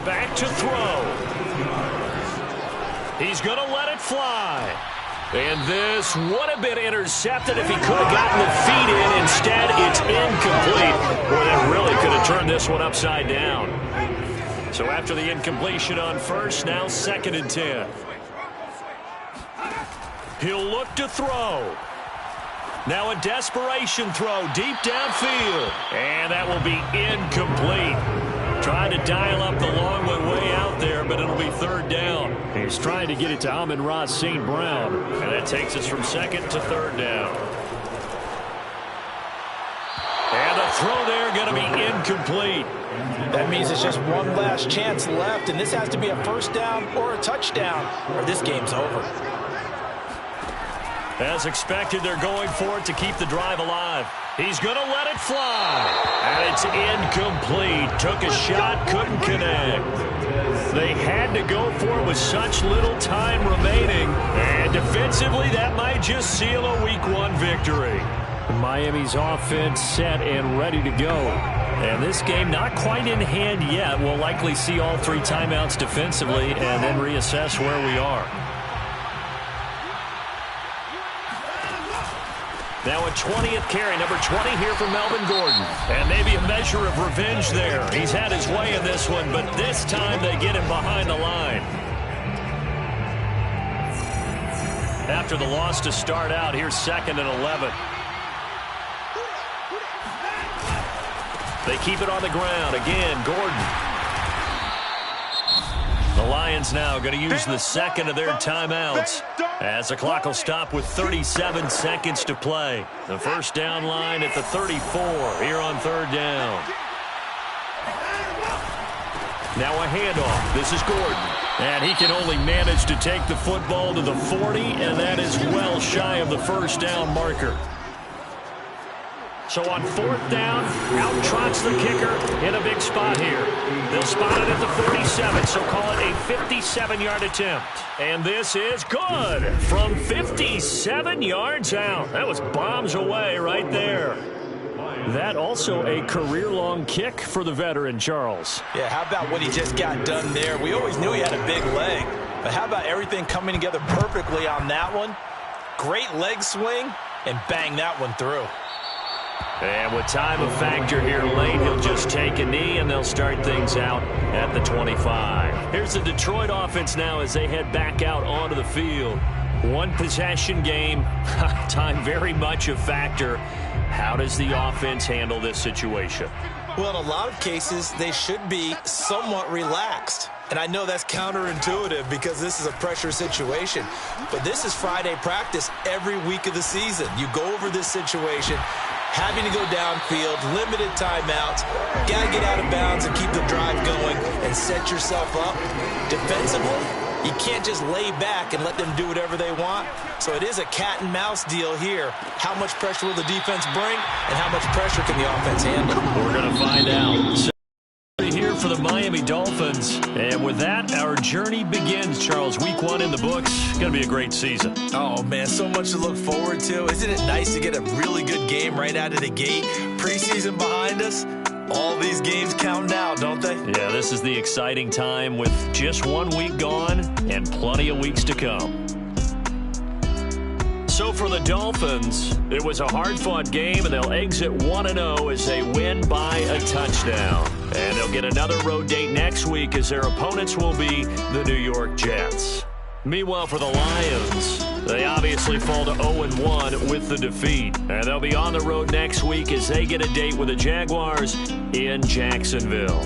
Back to throw. He's going to let it fly. And this would have been intercepted if he could have gotten the feet in. Instead, it's incomplete. Boy, that really could have turned this one upside down. So after the incompletion on first, now 2nd and 10. He'll look to throw. Now a desperation throw deep downfield. And that will be incomplete. Trying to dial up the long way out there, but it'll be 3rd down. He's trying to get it to Amon-Ra St. Brown. And that takes us from 2nd to 3rd down. And the throw there going to be incomplete. That means it's just one last chance left, and this has to be a 1st down or a touchdown, or this game's over. As expected, they're going for it to keep the drive alive. He's going to let it fly. And it's incomplete. Took a shot, couldn't connect. They had to go for it with such little time remaining. And defensively, that might just seal a Week 1 victory. Miami's offense set and ready to go. And this game not quite in hand yet. We'll likely see all 3 timeouts defensively and then reassess where we are. Now a 20th carry, number 20 here for Melvin Gordon. And maybe a measure of revenge there. He's had his way in this one, but this time they get him behind the line. After the loss to start out, here's 2nd and 11. They keep it on the ground. Again, Gordon. The Lions now going to use the 2nd of their timeouts as the clock will stop with 37 seconds to play. The 1st down line at the 34 here on 3rd down. Now a handoff. This is Gordon. And he can only manage to take the football to the 40, and that is well shy of the 1st down marker. So on 4th down, out trots the kicker in a big spot here. They'll spot it at the 47, so call it a 57-yard attempt. And this is good from 57 yards out. That was bombs away right there. That also a career-long kick for the veteran, Charles. Yeah, how about what he just got done there? We always knew he had a big leg, but how about everything coming together perfectly on that one? Great leg swing, and bang that one through. And with time a factor here late, he'll just take a knee, and they'll start things out at the 25. Here's the Detroit offense now as they head back out onto the field. One possession game, time very much a factor. How does the offense handle this situation? Well, in a lot of cases, they should be somewhat relaxed. And I know that's counterintuitive because this is a pressure situation. But this is Friday practice every week of the season. You go over this situation, having to go downfield, limited timeouts, got to get out of bounds and keep the drive going and set yourself up. Defensively, you can't just lay back and let them do whatever they want. So it is a cat and mouse deal here. How much pressure will the defense bring and how much pressure can the offense handle? We're going to find out. So here for the Miami Dolphins. And with that, our journey begins, Charles. Week 1 in the books. It's going to be a great season. Oh, man, so much to look forward to. Isn't it nice to get a really good game right out of the gate? Preseason behind us. All these games count now, don't they? Yeah, this is the exciting time with just 1 week gone and plenty of weeks to come. So for the Dolphins, it was a hard-fought game, and they'll exit 1-0 as they win by a touchdown. And they'll get another road date next week as their opponents will be the New York Jets. Meanwhile, for the Lions, they obviously fall to 0-1 with the defeat. And they'll be on the road next week as they get a date with the Jaguars in Jacksonville.